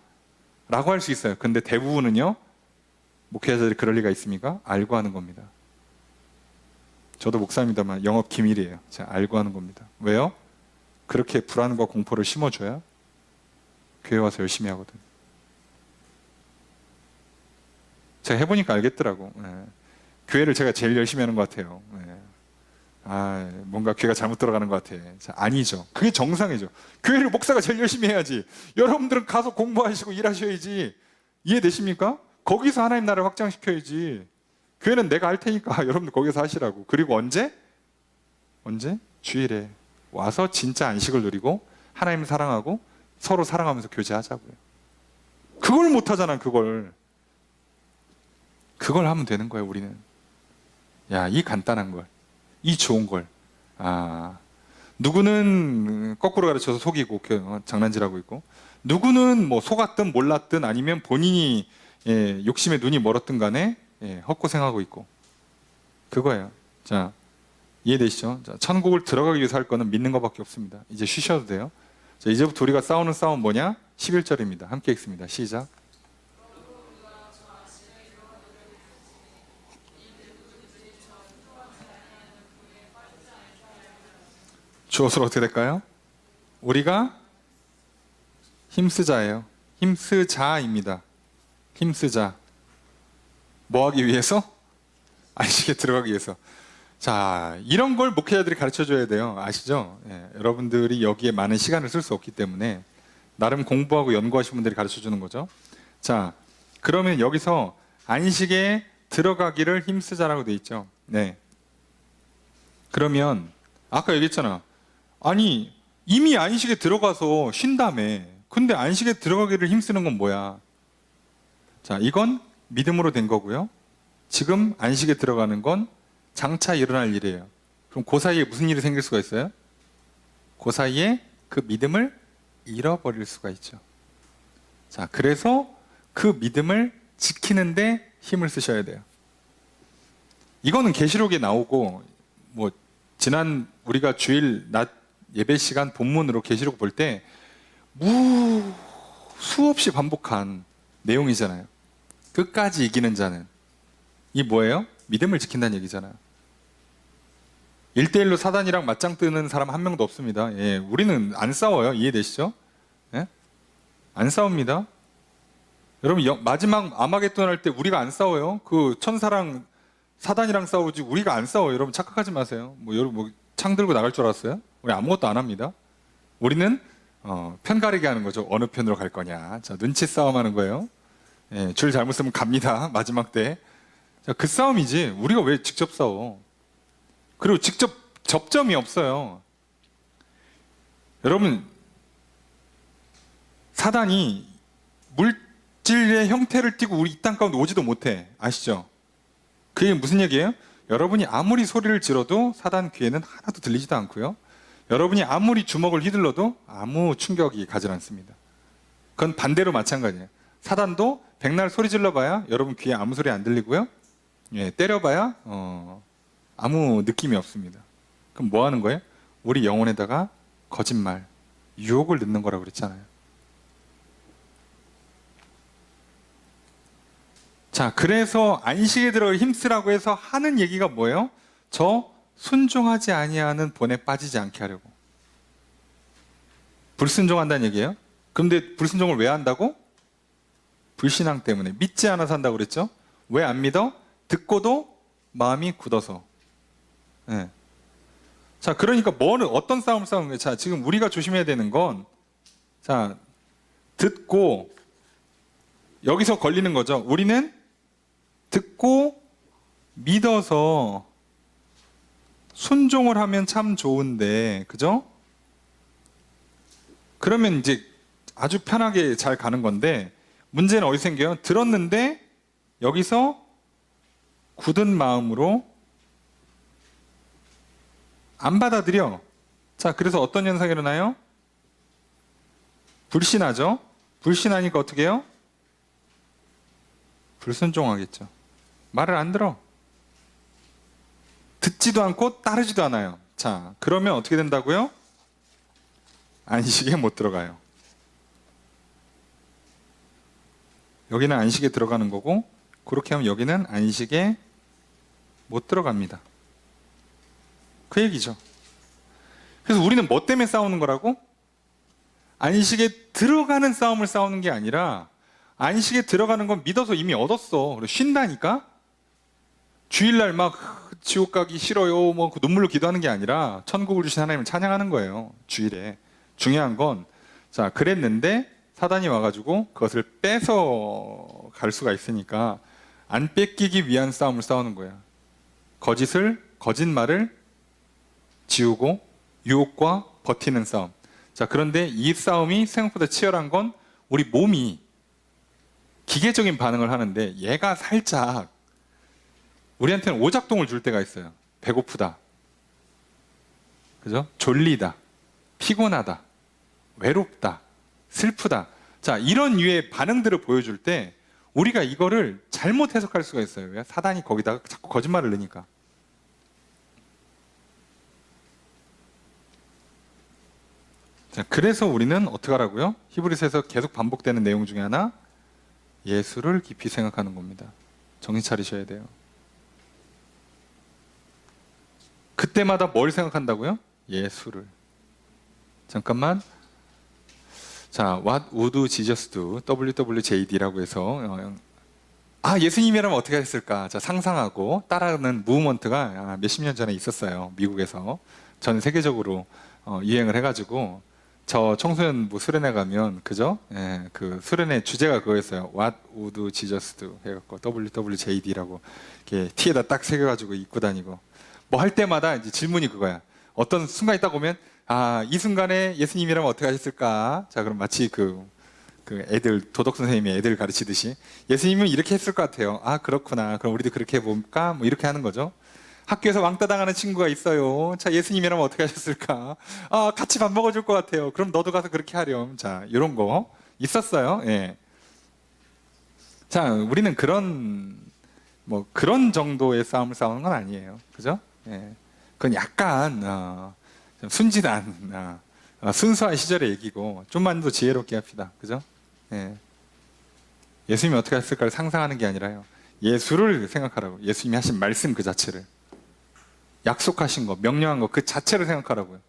라고 할 수 있어요. 근데 대부분은요, 목회자들이 그럴 리가 있습니까? 알고 하는 겁니다. 저도 목사입니다만 영업 기밀이에요. 제가 알고 하는 겁니다. 왜요? 그렇게 불안과 공포를 심어줘야 교회 와서 열심히 하거든. 제가 해보니까 알겠더라고. 교회를 제가 제일 열심히 하는 것 같아요. 뭔가 교회가 잘못 들어가는 것 같아. 자, 아니죠. 그게 정상이죠. 교회를 목사가 제일 열심히 해야지. 여러분들은 가서 공부하시고 일하셔야지. 이해되십니까? 거기서 하나님 나라를 확장시켜야지. 교회는 내가 할 테니까 여러분들 거기서 하시라고. 그리고 언제? 주일에 와서 진짜 안식을 누리고 하나님을 사랑하고 서로 사랑하면서 교제하자고요. 그걸 못하잖아. 그걸 하면 되는 거예요. 우리는. 야, 이 간단한 걸, 이 좋은 걸. 누구는 거꾸로 가르쳐서 속이고 장난질하고 있고, 누구는 뭐 속았든 몰랐든 아니면 본인이 욕심에 눈이 멀었든 간에 헛고생하고 있고. 그거예요. 자, 이해되시죠? 자, 천국을 들어가기 위해서 할 거는 믿는 것밖에 없습니다. 이제 쉬셔도 돼요. 자, 이제부터 우리가 싸우는 싸움 뭐냐? 11절입니다. 함께 읽습니다. 시작. 주어서 어떻게 될까요? 우리가 힘쓰자예요. 힘쓰자입니다. 힘쓰자. 뭐 하기 위해서? 안식에 들어가기 위해서. 자, 이런 걸 목회자들이 가르쳐줘야 돼요. 아시죠? 여러분들이 여기에 많은 시간을 쓸 수 없기 때문에 나름 공부하고 연구하신 분들이 가르쳐주는 거죠. 자, 그러면 여기서 안식에 들어가기를 힘쓰자라고 돼 있죠. 네. 그러면 아까 얘기했잖아. 아니, 이미 안식에 들어가서 쉰다며. 근데 안식에 들어가기를 힘쓰는 건 뭐야? 자, 이건 믿음으로 된 거고요. 지금 안식에 들어가는 건 장차 일어날 일이에요. 그럼 그 사이에 무슨 일이 생길 수가 있어요? 그 사이에 그 믿음을 잃어버릴 수가 있죠. 자, 그래서 그 믿음을 지키는데 힘을 쓰셔야 돼요. 이거는 계시록에 나오고, 뭐 지난 우리가 주일 낮 예배 시간 본문으로 계시록 볼 때 수없이 반복한 내용이잖아요. 끝까지 이기는 자는, 이 뭐예요? 믿음을 지킨다는 얘기잖아요. 1대1로 사단이랑 맞짱 뜨는 사람 한 명도 없습니다. 우리는 안 싸워요. 이해되시죠? 안 싸웁니다. 여러분, 마지막 아마겟돈 할 때 우리가 안 싸워요. 그 천사랑 사단이랑 싸우지 우리가 안 싸워요. 여러분 착각하지 마세요. 여러분 창 들고 나갈 줄 알았어요? 우리 아무것도 안 합니다. 우리는 편 가리게 하는 거죠. 어느 편으로 갈 거냐. 자, 눈치 싸움 하는 거예요. 줄 잘못 쓰면 갑니다. 마지막 때. 자, 그 싸움이지. 우리가 왜 직접 싸워? 그리고 직접 접점이 없어요. 여러분, 사단이 물질의 형태를 띠고 우리 이 땅 가운데 오지도 못해. 아시죠? 그게 무슨 얘기예요? 여러분이 아무리 소리를 질러도 사단 귀에는 하나도 들리지도 않고요. 여러분이 아무리 주먹을 휘둘러도 아무 충격이 가지 않습니다. 그건 반대로 마찬가지예요. 사단도 백날 소리 질러봐야 여러분 귀에 아무 소리 안 들리고요. 때려봐야 아무 느낌이 없습니다. 그럼 뭐 하는 거예요? 우리 영혼에다가 거짓말, 유혹을 넣는 거라고 그랬잖아요. 자, 그래서 안식에 들어 힘쓰라고 해서 하는 얘기가 뭐예요? 저 순종하지 아니하는 본에 빠지지 않게 하려고. 불순종한다는 얘기예요. 그런데 불순종을 왜 한다고? 불신앙 때문에. 믿지 않아서 한다고 그랬죠? 왜 안 믿어? 듣고도 마음이 굳어서. 네. 자, 그러니까 어떤 싸움을 싸우는 거예요? 자, 지금 우리가 조심해야 되는 건, 자, 듣고, 여기서 걸리는 거죠. 우리는 듣고 믿어서 순종을 하면 참 좋은데, 그죠? 그러면 이제 아주 편하게 잘 가는 건데, 문제는 어디 생겨요? 들었는데 여기서 굳은 마음으로 안 받아들여. 자, 그래서 어떤 현상이 일어나요? 불신하죠? 불신하니까 어떻게 해요? 불순종하겠죠. 말을 안 들어. 듣지도 않고 따르지도 않아요. 자, 그러면 어떻게 된다고요? 안식에 못 들어가요. 여기는 안식에 들어가는 거고, 그렇게 하면 여기는 안식에 못 들어갑니다. 그 얘기죠. 그래서 우리는 뭐 때문에 싸우는 거라고? 안식에 들어가는 싸움을 싸우는 게 아니라, 안식에 들어가는 건 믿어서 이미 얻었어. 그래서 쉰다니까? 주일날 막 지옥 가기 싫어요. 뭐 눈물로 기도하는 게 아니라 천국을 주신 하나님을 찬양하는 거예요. 주일에. 중요한 건, 자, 그랬는데 사단이 와가지고 그것을 뺏어 갈 수가 있으니까 안 뺏기기 위한 싸움을 싸우는 거예요. 거짓말을 지우고 유혹과 버티는 싸움. 자, 그런데 이 싸움이 생각보다 치열한 건 우리 몸이 기계적인 반응을 하는데, 얘가 살짝 우리한테는 오작동을 줄 때가 있어요. 배고프다, 그죠? 졸리다, 피곤하다, 외롭다, 슬프다. 자, 이런 류의 반응들을 보여줄 때 우리가 이거를 잘못 해석할 수가 있어요. 왜? 사단이 거기다가 자꾸 거짓말을 넣으니까. 자, 그래서 우리는 어떻게 하라고요? 히브리서에서 계속 반복되는 내용 중에 하나, 예수를 깊이 생각하는 겁니다. 정신 차리셔야 돼요. 그때마다 뭘 생각한다고요? 예수를. 잠깐만. 자, What would Jesus do? WWJD라고 해서, 예수님이라면 어떻게 했을까? 자, 상상하고 따라하는 무브먼트가 몇십 년 전에 있었어요. 미국에서. 전 세계적으로 유행을 해가지고, 저 청소년부 수련회 가면, 그죠? 예, 그 수련회 주제가 그거였어요. What would Jesus do? 해갖고 WWJD라고 이렇게 티에다 딱 새겨가지고 입고 다니고, 뭐 할 때마다 이제 질문이 그거야. 어떤 순간이 딱 오면, 이 순간에 예수님이라면 어떻게 하셨을까? 자, 그럼 마치 그 애들, 도덕 선생님이 애들 가르치듯이, 예수님은 이렇게 했을 것 같아요. 그렇구나. 그럼 우리도 그렇게 해볼까? 뭐 이렇게 하는 거죠. 학교에서 왕따 당하는 친구가 있어요. 자, 예수님이라면 어떻게 하셨을까? 같이 밥 먹어줄 것 같아요. 그럼 너도 가서 그렇게 하렴. 자, 이런 거 있었어요. 예. 자, 우리는 그런 정도의 싸움을 싸우는 건 아니에요. 그죠? 예. 그건 약간 좀 순진한, 순수한 시절의 얘기고, 좀만 더 지혜롭게 합시다. 그죠? 예. 예수님이 어떻게 했을까를 상상하는 게 아니라요, 예수를 생각하라고. 예수님이 하신 말씀 그 자체를, 약속하신 거, 명령한 거 그 자체를 생각하라고요.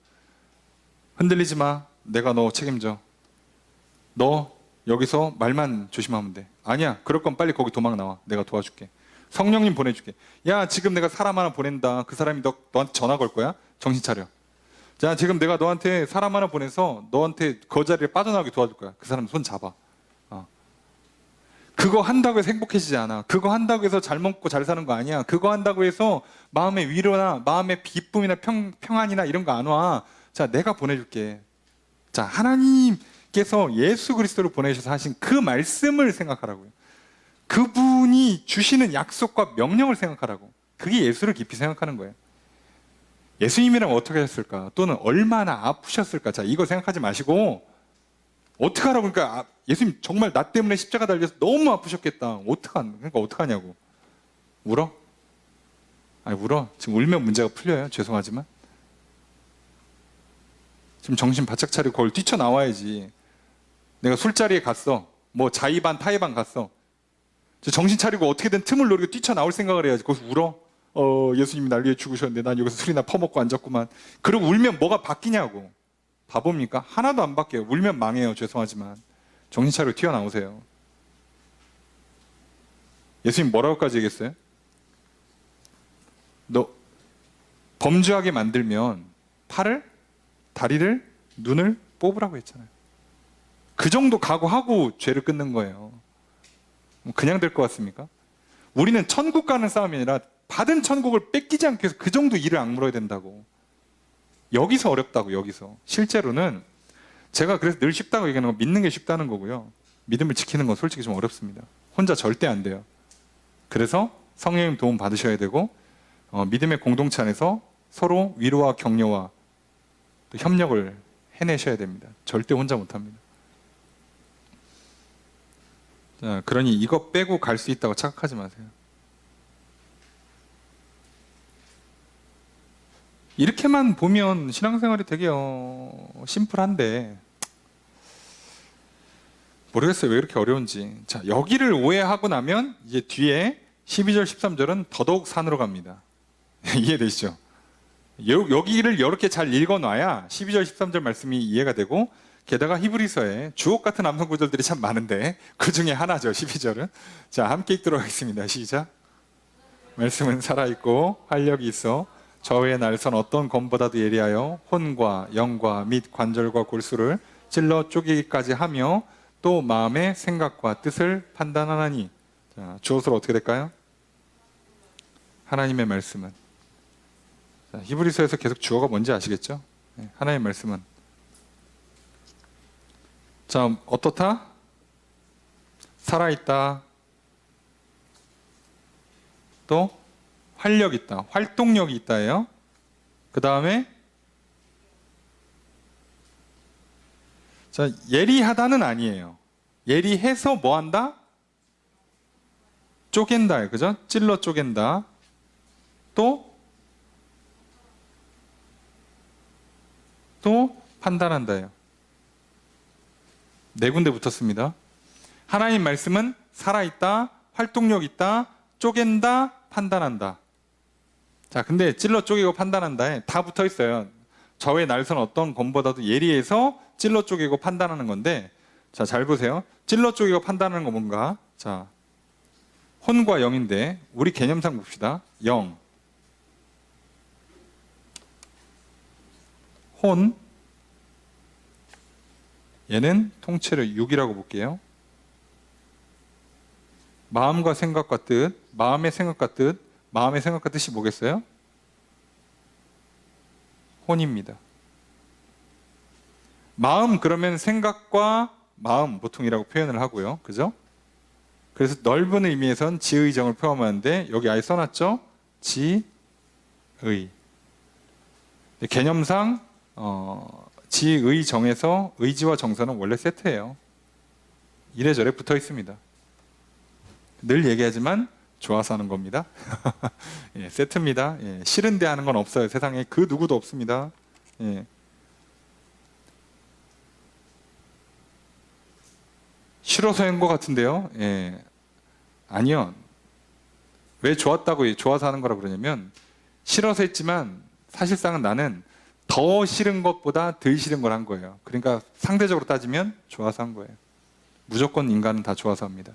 흔들리지 마. 내가 너 책임져. 너 여기서 말만 조심하면 돼. 아니야, 그럴 건 빨리 거기 도망 나와. 내가 도와줄게. 성령님 보내줄게. 야, 지금 내가 사람 하나 보낸다. 그 사람이 너한테 전화 걸 거야? 정신 차려. 자, 지금 내가 너한테 사람 하나 보내서 너한테 그 자리에 빠져나가게 도와줄 거야. 그 사람 손 잡아. 그거 한다고 해서 행복해지지 않아. 그거 한다고 해서 잘 먹고 잘 사는 거 아니야. 그거 한다고 해서 마음의 위로나 마음의 기쁨이나 평안이나 이런 거 안 와. 자, 내가 보내줄게. 자, 하나님께서 예수 그리스도를 보내셔서 하신 그 말씀을 생각하라고요. 그분이 주시는 약속과 명령을 생각하라고. 그게 예수를 깊이 생각하는 거예요. 예수님이라면 어떻게 했을까? 또는 얼마나 아프셨을까? 자, 이거 생각하지 마시고 어떻게 하라고. 그러니까 예수님 정말 나 때문에 십자가 달려서 너무 아프셨겠다. 그러니까 어떡하냐고. 울어? 울어. 지금 울면 문제가 풀려요. 죄송하지만. 지금 정신 바짝 차리고 거기 뛰쳐나와야지. 내가 술자리에 갔어. 뭐 자의반 타의반 갔어. 정신 차리고 어떻게든 틈을 노리고 뛰쳐나올 생각을 해야지. 거기서 울어? 예수님이 날 위해 죽으셨는데 난 여기서 술이나 퍼먹고 앉았구만. 그러고 울면 뭐가 바뀌냐고. 바보입니까? 하나도 안 바뀌어요. 울면 망해요. 죄송하지만 정신 차리고 튀어나오세요. 예수님 뭐라고까지 얘기했어요? 너 범죄하게 만들면 팔을, 다리를, 눈을 뽑으라고 했잖아요. 그 정도 각오하고 죄를 끊는 거예요. 그냥 될 것 같습니까? 우리는 천국 가는 싸움이 아니라 받은 천국을 뺏기지 않기 위해서 그 정도 일을 악물어야 된다고. 여기서 어렵다고. 여기서 실제로는 제가 그래서 늘 쉽다고 얘기하는 건 믿는 게 쉽다는 거고요. 믿음을 지키는 건 솔직히 좀 어렵습니다. 혼자 절대 안 돼요. 그래서 성령님 도움 받으셔야 되고 믿음의 공동체 안에서 서로 위로와 격려와 또 협력을 해내셔야 됩니다. 절대 혼자 못합니다. 자, 그러니 이거 빼고 갈 수 있다고 착각하지 마세요. 이렇게만 보면 신앙생활이 되게 심플한데 모르겠어요. 왜 이렇게 어려운지. 자, 여기를 오해하고 나면 이제 뒤에 12절, 13절은 더더욱 산으로 갑니다. 이해되시죠? 여기를 이렇게 잘 읽어놔야 12절, 13절 말씀이 이해가 되고, 게다가 히브리서에 주옥 같은 암송 구절들이 참 많은데 그 중에 하나죠, 12절은. 자, 함께 읽도록 하겠습니다. 시작. 말씀은 살아있고 활력이 있어 저의 날선 어떤 검보다도 예리하여 혼과 영과 및 관절과 골수를 찔러 쪼개기까지 하며 또 마음의 생각과 뜻을 판단하나니. 자, 주어서로 어떻게 될까요? 하나님의 말씀은. 자, 히브리서에서 계속 주어가 뭔지 아시겠죠? 네, 하나님의 말씀은. 자, 어떻다? 살아있다. 또 활력 있다. 활동력이 있다예요. 그 다음에 자, 예리하다는 아니에요. 예리해서 뭐 한다? 쪼갠다. 그죠? 찔러 쪼갠다. 또 판단한다예요. 네 군데 붙었습니다. 하나님 말씀은 살아있다, 활동력 있다, 쪼갠다, 판단한다. 자, 근데 찔러 쪼개고 판단한다에 다 붙어 있어요. 저의 날선 어떤 검보다도 예리해서 찔러 쪼개고 판단하는 건데, 자, 잘 보세요. 찔러 쪼개고 판단하는 거 뭔가? 자, 혼과 영인데 우리 개념상 봅시다. 영, 혼, 얘는 통째로 육이라고 볼게요. 마음과 생각과 뜻, 마음의 생각과 뜻, 마음의 생각과 뜻이 뭐겠어요? 혼입니다. 마음 그러면 생각과 마음 보통이라고 표현을 하고요. 그죠? 그래서 넓은 의미에선 지의정을 포함하는데 여기 아예 써놨죠? 지의. 개념상 지의 정에서 의지와 정서는 원래 세트예요. 이래저래 붙어 있습니다. 늘 얘기하지만 좋아서 하는 겁니다. 예, 세트입니다. 예, 싫은데 하는 건 없어요. 세상에 그 누구도 없습니다. 예. 싫어서 한 것 같은데요. 예. 아니요. 왜 좋았다고 좋아서 하는 거라 그러냐면 싫어서 했지만 사실상은 나는 더 싫은 것보다 덜 싫은 걸 한 거예요. 그러니까 상대적으로 따지면 좋아서 한 거예요. 무조건 인간은 다 좋아서 합니다.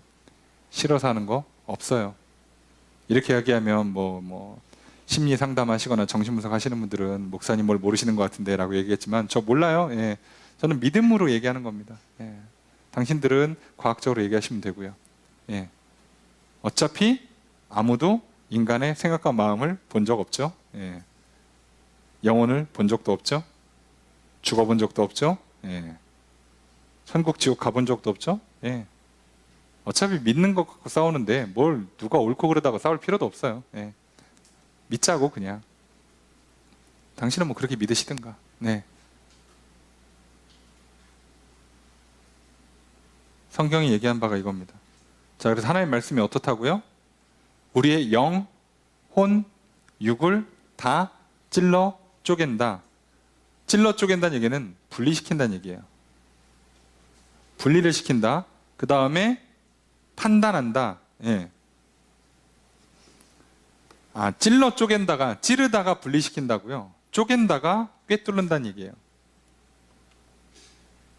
싫어서 하는 거 없어요. 이렇게 이야기하면 심리 상담하시거나 정신분석 하시는 분들은 목사님 뭘 모르시는 것 같은데 라고 얘기했지만 저 몰라요. 예. 저는 믿음으로 얘기하는 겁니다. 예. 당신들은 과학적으로 얘기하시면 되고요. 예. 어차피 아무도 인간의 생각과 마음을 본 적 없죠. 예. 영혼을 본 적도 없죠. 죽어본 적도 없죠. 예. 천국 지옥 가본 적도 없죠. 예. 어차피 믿는 것 갖고 싸우는데 뭘 누가 옳고 그러다가 싸울 필요도 없어요. 예. 믿자고 그냥. 당신은 뭐 그렇게 믿으시든가. 네. 성경이 얘기한 바가 이겁니다. 자, 그래서 하나님의 말씀이 어떻다고요? 우리의 영, 혼, 육을 다 찔러 쪼갠다. 찔러 쪼갠다는 얘기는 분리시킨다는 얘기예요. 분리를 시킨다. 그 다음에 판단한다. 예. 찔러 쪼갠다가 찌르다가 분리시킨다고요. 쪼갠다가 꿰뚫는다는 얘기예요.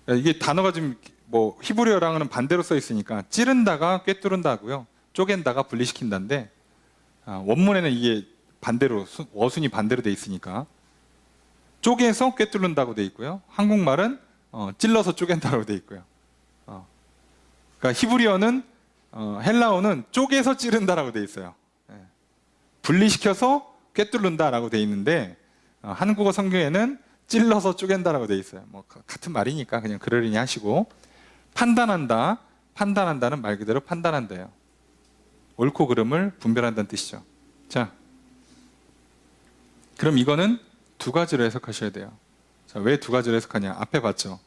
이게 단어가 좀 뭐 히브리어랑은 반대로 써 있으니까 찌른다가 꿰뚫은다고요. 쪼갠다가 분리시킨다인데 원문에는 이게 반대로 어순이 반대로 돼 있으니까 쪼개서 꿰뚫는다고 돼 있고요. 한국말은 찔러서 쪼갠다고 돼 있고요. 그러니까 히브리어는 헬라어는 쪼개서 찌른다라고 돼 있어요. 분리시켜서 꿰뚫는다라고 돼 있는데 한국어 성경에는 찔러서 쪼갠다라고 돼 있어요. 뭐 같은 말이니까 그냥 그러려니 하시고 판단한다는 말 그대로 판단한다예요. 옳고 그름을 분별한다는 뜻이죠. 자, 그럼 이거는 두 가지로 해석하셔야 돼요. 자, 왜 두 가지로 해석하냐? 앞에 봤죠.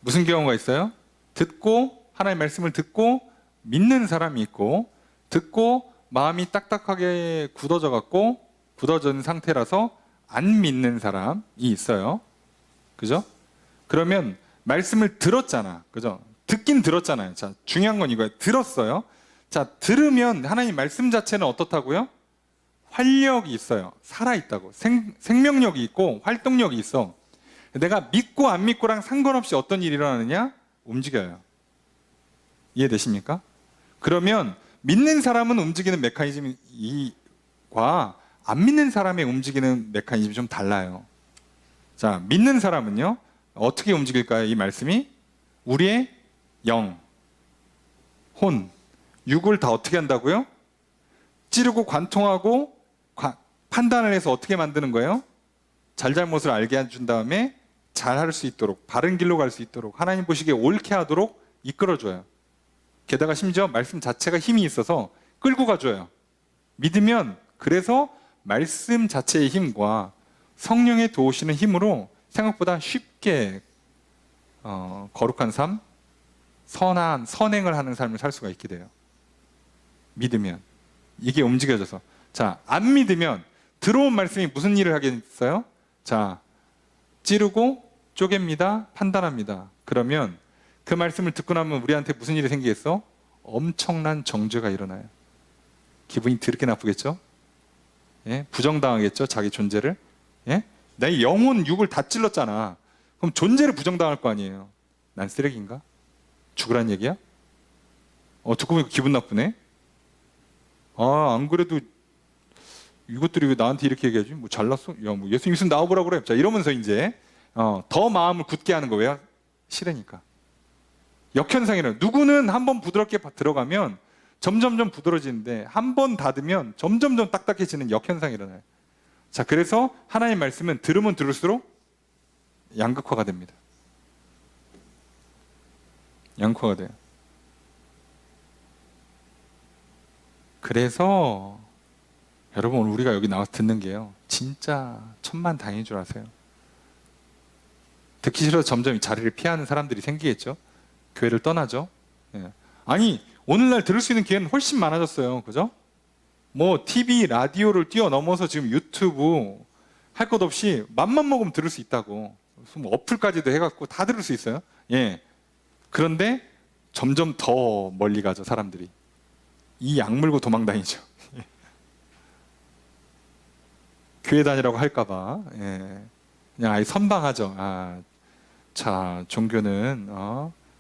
무슨 경우가 있어요? 듣고 하나님의 말씀을 듣고 믿는 사람이 있고 듣고 마음이 딱딱하게 굳어진 상태라서 안 믿는 사람이 있어요. 그죠? 그러면 말씀을 들었잖아. 그죠? 듣긴 들었잖아요. 자, 중요한 건 이거예요. 들었어요. 자, 들으면 하나님 말씀 자체는 어떻다고요? 활력이 있어요. 살아있다고. 생명력이 있고 활동력이 있어. 내가 믿고 안 믿고랑 상관없이 어떤 일이 일어나느냐? 움직여요. 이해되십니까? 그러면 믿는 사람은 움직이는 메커니즘과 안 믿는 사람의 움직이는 메커니즘이 좀 달라요. 자, 믿는 사람은요, 어떻게 움직일까요? 이 말씀이 우리의 영, 혼, 육을 다 어떻게 한다고요? 찌르고 관통하고 판단을 해서 어떻게 만드는 거예요? 잘잘못을 알게 해준 다음에 잘 할 수 있도록, 바른 길로 갈 수 있도록, 하나님 보시기에 옳게 하도록 이끌어줘요. 게다가 심지어 말씀 자체가 힘이 있어서 끌고 가줘요. 믿으면 그래서 말씀 자체의 힘과 성령의 도우시는 힘으로 생각보다 쉽게 거룩한 삶, 선행을 하는 삶을 살 수가 있게 돼요. 믿으면. 이게 움직여져서. 자, 안 믿으면 들어온 말씀이 무슨 일을 하겠어요? 자, 찌르고 쪼갭니다. 판단합니다. 그러면 그 말씀을 듣고 나면 우리한테 무슨 일이 생기겠어? 엄청난 정죄가 일어나요. 기분이 더럽게 나쁘겠죠? 예? 부정당하겠죠? 자기 존재를. 예? 내 영혼, 육을 다 찔렀잖아. 그럼 존재를 부정당할 거 아니에요. 난 쓰레기인가? 죽으란 얘기야? 듣고 보니까 기분 나쁘네? 안 그래도 이것들이 왜 나한테 이렇게 얘기하지? 뭐 잘났어? 야, 뭐 예수님 있으면 나와보라 그래. 자, 이러면서 이제 더 마음을 굳게 하는 거. 왜요? 싫으니까. 역현상이래요. 누구는 한번 부드럽게 들어가면 점점점 부드러지는데 한 번 닫으면 점점점 딱딱해지는 역현상이 일어나요. 자, 그래서 하나님의 말씀은 들으면 들을수록 양극화가 됩니다. 양극화가 돼요. 그래서 여러분, 우리가 여기 나와서 듣는 게요, 진짜 천만다행인 줄 아세요? 듣기 싫어서 점점 이 자리를 피하는 사람들이 생기겠죠? 교회를 떠나죠? 예. 아니, 오늘날 들을 수 있는 기회는 훨씬 많아졌어요. 그죠? 뭐 TV, 라디오를 뛰어넘어서 지금 유튜브 할 것 없이 맘만 먹으면 들을 수 있다고. 뭐 어플까지도 해갖고 다 들을 수 있어요. 예. 그런데 점점 더 멀리 가죠, 사람들이. 이 약물고 도망다니죠. 예. 교회 다니라고 할까봐. 예. 그냥 아예 선방하죠. 자, 종교는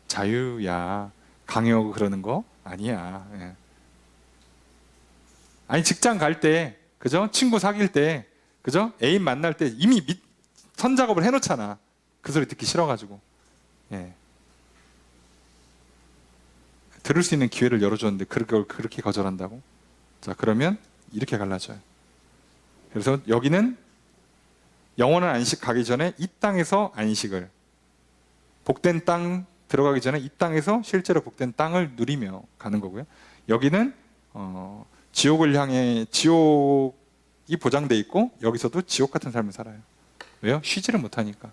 자유야. 강요하고 그러는 거 아니야. 예. 아니, 직장 갈 때, 그죠? 친구 사귈 때, 그죠? 애인 만날 때 이미 선작업을 해놓잖아. 그 소리 듣기 싫어가지고. 예. 들을 수 있는 기회를 열어줬는데 그걸 그렇게 거절한다고? 자, 그러면 이렇게 갈라져요. 그래서 여기는 영원한 안식 가기 전에 이 땅에서 안식을, 복된 땅 들어가기 전에 이 땅에서 실제로 복된 땅을 누리며 가는 거고요. 여기는 지옥을 향해, 지옥이 보장돼 있고 여기서도 지옥 같은 삶을 살아요. 왜요? 쉬지를 못하니까.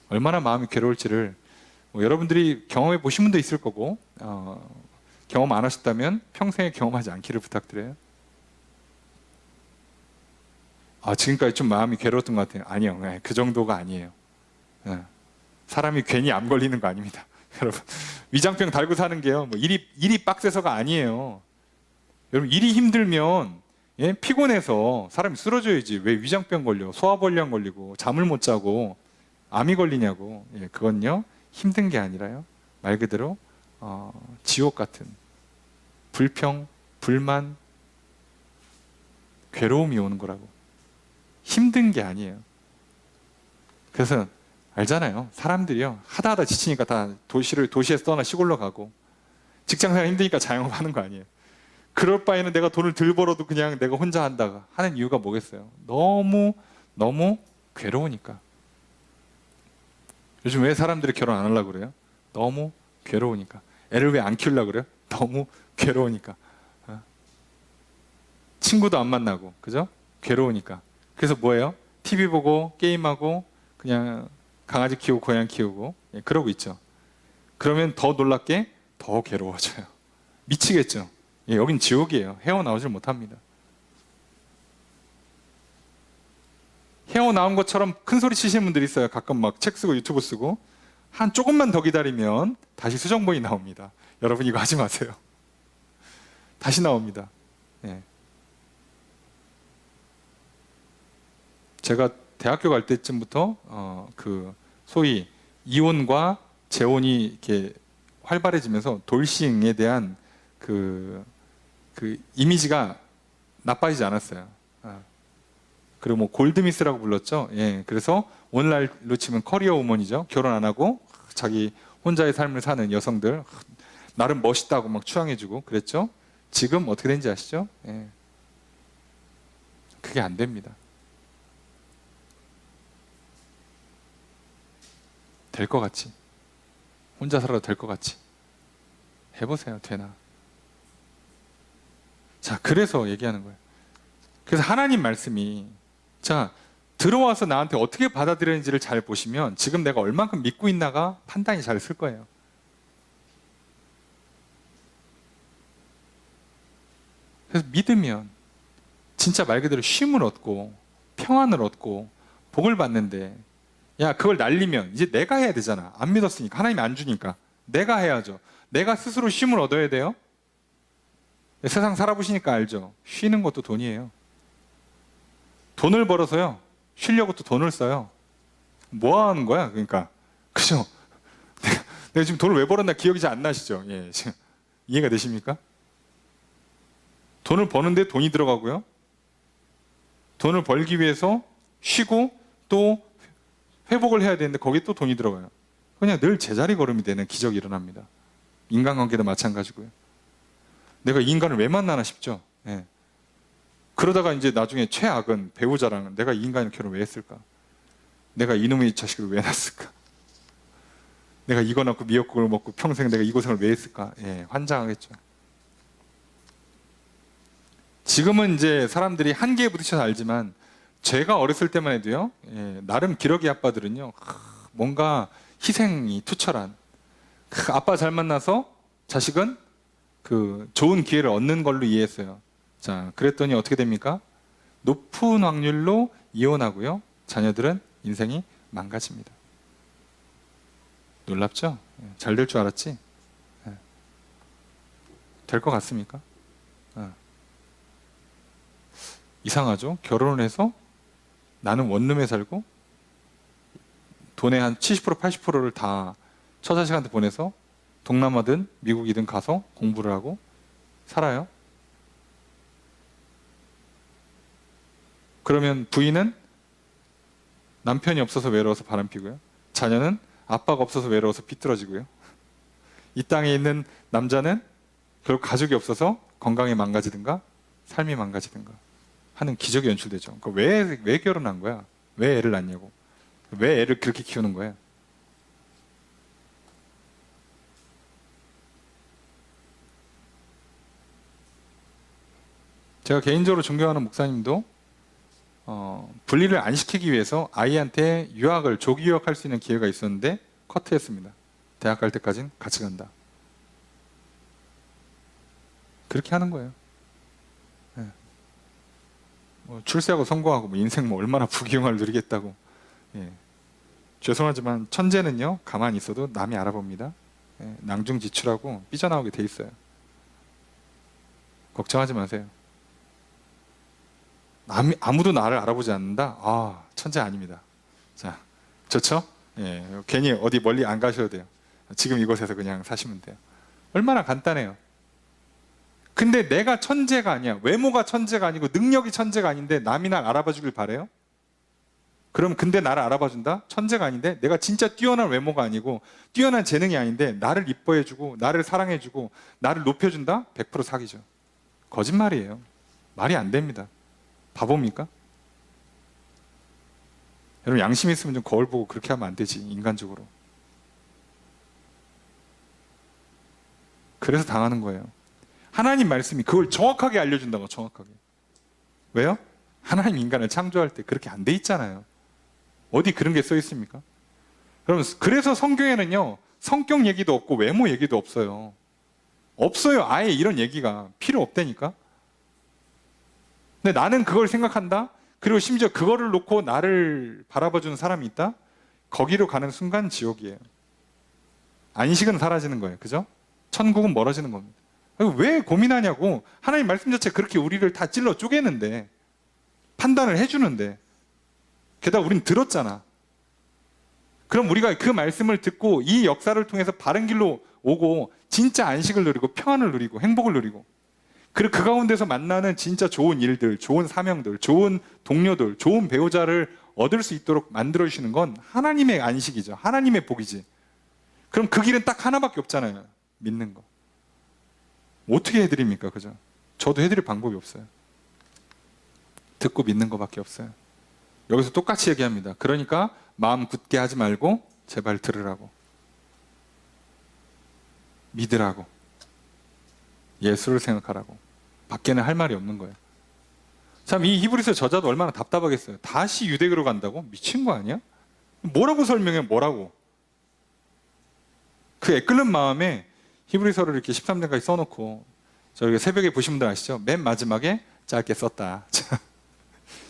얼마나 마음이 괴로울지를 여러분들이 경험해 보신 분도 있을 거고, 경험 안 하셨다면 평생에 경험하지 않기를 부탁드려요. 지금까지 좀 마음이 괴로웠던 것 같아요. 아니요, 그 정도가 아니에요. 사람이 괜히 암 걸리는 거 아닙니다. 여러분, 위장병 달고 사는 게요, 뭐 일이 빡세서가 아니에요. 여러분, 일이 힘들면, 예? 피곤해서 사람이 쓰러져야지. 왜 위장병 걸려? 소화불량 걸리고 잠을 못 자고 암이 걸리냐고. 예, 그건요, 힘든 게 아니라요, 말 그대로 지옥 같은 불평, 불만, 괴로움이 오는 거라고. 힘든 게 아니에요. 그래서 알잖아요. 사람들이요, 하다 지치니까 다 도시에서 떠나 시골로 가고, 직장생활 힘드니까 자영업 하는 거 아니에요. 그럴 바에는 내가 돈을 덜 벌어도 그냥 내가 혼자 한다가 하는 이유가 뭐겠어요? 너무 괴로우니까. 요즘 왜 사람들이 결혼 안 하려고 그래요? 너무 괴로우니까. 애를 왜 안 키우려고 그래요? 너무 괴로우니까. 친구도 안 만나고, 그죠? 괴로우니까. 그래서 뭐예요? TV 보고 게임하고 그냥 강아지 키우고 고양이 키우고, 예, 그러고 있죠. 그러면 더 놀랍게 더 괴로워져요. 미치겠죠. 예, 여긴 지옥이에요. 헤어나오질 못합니다. 헤어나온 것처럼 큰 소리 치시는 분들이 있어요. 가끔 막 책 쓰고 유튜브 쓰고, 한 조금만 더 기다리면 다시 수정본이 나옵니다. 여러분, 이거 하지 마세요. 다시 나옵니다. 예. 제가 대학교 갈 때쯤부터 그 소위 이혼과 재혼이 이렇게 활발해지면서 돌싱에 대한 그 이미지가 나빠지지 않았어요. 그리고 뭐 골드미스라고 불렀죠. 예, 그래서 오늘날로 치면 커리어 우먼이죠. 결혼 안 하고 자기 혼자의 삶을 사는 여성들, 나름 멋있다고 막 추앙해주고 그랬죠. 지금 어떻게 된지 아시죠? 예. 그게 안 됩니다. 될 것 같지? 혼자 살아도 될 것 같지? 해보세요. 되나? 자, 그래서 얘기하는 거예요. 그래서 하나님 말씀이, 자, 들어와서 나한테 어떻게 받아들이는지를 잘 보시면 지금 내가 얼만큼 믿고 있나가 판단이 잘 쓸 거예요. 그래서 믿으면 진짜 말 그대로 쉼을 얻고 평안을 얻고 복을 받는데, 야, 그걸 날리면 이제 내가 해야 되잖아. 안 믿었으니까. 하나님이 안 주니까 내가 해야죠. 내가 스스로 쉼을 얻어야 돼요. 세상 살아보시니까 알죠. 쉬는 것도 돈이에요. 돈을 벌어서요, 쉬려고 또 돈을 써요. 뭐 하는 거야? 그러니까, 그죠? 내가 지금 돈을 왜 벌었나 기억이 잘 안 나시죠? 예, 이해가 되십니까? 돈을 버는데 돈이 들어가고요, 돈을 벌기 위해서 쉬고 또 회복을 해야 되는데 거기에 또 돈이 들어가요. 그냥 늘 제자리 걸음이 되는 기적이 일어납니다. 인간관계도 마찬가지고요. 내가 이 인간을 왜 만나나 싶죠. 예. 그러다가 이제 나중에 최악은 배우자랑, 내가 이 인간을 결혼 왜 했을까? 내가 이놈의 자식을 왜 낳았을까? 내가 이거 낳고 미역국을 먹고 평생 내가 이 고생을 왜 했을까? 예, 환장하겠죠. 지금은 이제 사람들이 한계에 부딪혀서 알지만, 제가 어렸을 때만 해도요, 예, 나름 기러기 아빠들은요, 뭔가 희생이 투철한, 아빠 잘 만나서 자식은 그 좋은 기회를 얻는 걸로 이해했어요. 자, 그랬더니 어떻게 됩니까? 높은 확률로 이혼하고요, 자녀들은 인생이 망가집니다. 놀랍죠? 잘 될 줄 알았지? 될 것 같습니까? 이상하죠? 결혼을 해서 나는 원룸에 살고 돈의 한 70% 80%를 다 처자식한테 보내서 동남아든 미국이든 가서 공부를 하고 살아요. 그러면 부인은 남편이 없어서 외로워서 바람피고요, 자녀는 아빠가 없어서 외로워서 비뚤어지고요, 이 땅에 있는 남자는 결국 가족이 없어서 건강이 망가지든가 삶이 망가지든가 하는 기적이 연출되죠. 그러니까 왜 결혼한 거야? 왜 애를 낳냐고. 왜 애를 그렇게 키우는 거예요? 제가 개인적으로 존경하는 목사님도 분리를 안 시키기 위해서 아이한테 조기 유학할 수 있는 기회가 있었는데 커트했습니다. 대학 갈 때까지는 같이 간다. 그렇게 하는 거예요. 네. 뭐 출세하고 성공하고 뭐 인생 뭐 얼마나 부귀영화를 누리겠다고. 예. 죄송하지만 천재는요, 가만히 있어도 남이 알아봅니다. 낭중지출하고 삐져나오게 돼 있어요. 걱정하지 마세요. 아무도 나를 알아보지 않는다? 천재 아닙니다. 자, 좋죠? 괜히 어디 멀리 안 가셔도 돼요. 지금 이곳에서 그냥 사시면 돼요. 얼마나 간단해요. 근데 내가 천재가 아니야. 외모가 천재가 아니고 능력이 천재가 아닌데 남이 날 알아봐 주길 바래요? 그럼 근데 나를 알아봐 준다? 천재가 아닌데 내가 진짜 뛰어난 외모가 아니고 뛰어난 재능이 아닌데 나를 이뻐해 주고 나를 사랑해 주고 나를 높여 준다? 100% 사기죠. 거짓말이에요. 말이 안 됩니다. 바보입니까? 여러분 양심 있으면 좀 거울 보고 그렇게 하면 안 되지, 인간적으로. 그래서 당하는 거예요. 하나님 말씀이 그걸 정확하게 알려준다고. 정확하게. 왜요? 하나님 인간을 창조할 때 그렇게 안 돼 있잖아요. 어디 그런 게 써 있습니까? 여러분, 그래서 성경에는요 성격 얘기도 없고 외모 얘기도 없어요. 없어요. 아예 이런 얘기가 필요 없다니까. 근데 나는 그걸 생각한다? 그리고 심지어 그거를 놓고 나를 바라봐주는 사람이 있다? 거기로 가는 순간 지옥이에요. 안식은 사라지는 거예요. 그죠? 천국은 멀어지는 겁니다. 왜 고민하냐고. 하나님 말씀 자체 그렇게 우리를 다 찔러 쪼개는데, 판단을 해주는데, 게다가 우린 들었잖아. 그럼 우리가 그 말씀을 듣고 이 역사를 통해서 바른 길로 오고 진짜 안식을 누리고 평안을 누리고 행복을 누리고, 그리고 그 가운데서 만나는 진짜 좋은 일들, 좋은 사명들, 좋은 동료들, 좋은 배우자를 얻을 수 있도록 만들어주시는 건 하나님의 안식이죠. 하나님의 복이지. 그럼 그 길은 딱 하나밖에 없잖아요. 믿는 거. 어떻게 해드립니까? 그죠? 저도 해드릴 방법이 없어요. 듣고 믿는 거밖에 없어요. 여기서 똑같이 얘기합니다. 그러니까 마음 굳게 하지 말고 제발 들으라고, 믿으라고, 예수를 생각하라고. 밖에는 할 말이 없는 거예요. 참, 이 히브리서 저자도 얼마나 답답하겠어요. 다시 유대교로 간다고? 미친 거 아니야? 뭐라고 설명해? 뭐라고? 그 애끓는 마음에 히브리서를 이렇게 13장까지 써놓고, 저희가 새벽에 보신 분들 아시죠? 맨 마지막에 짧게 썼다.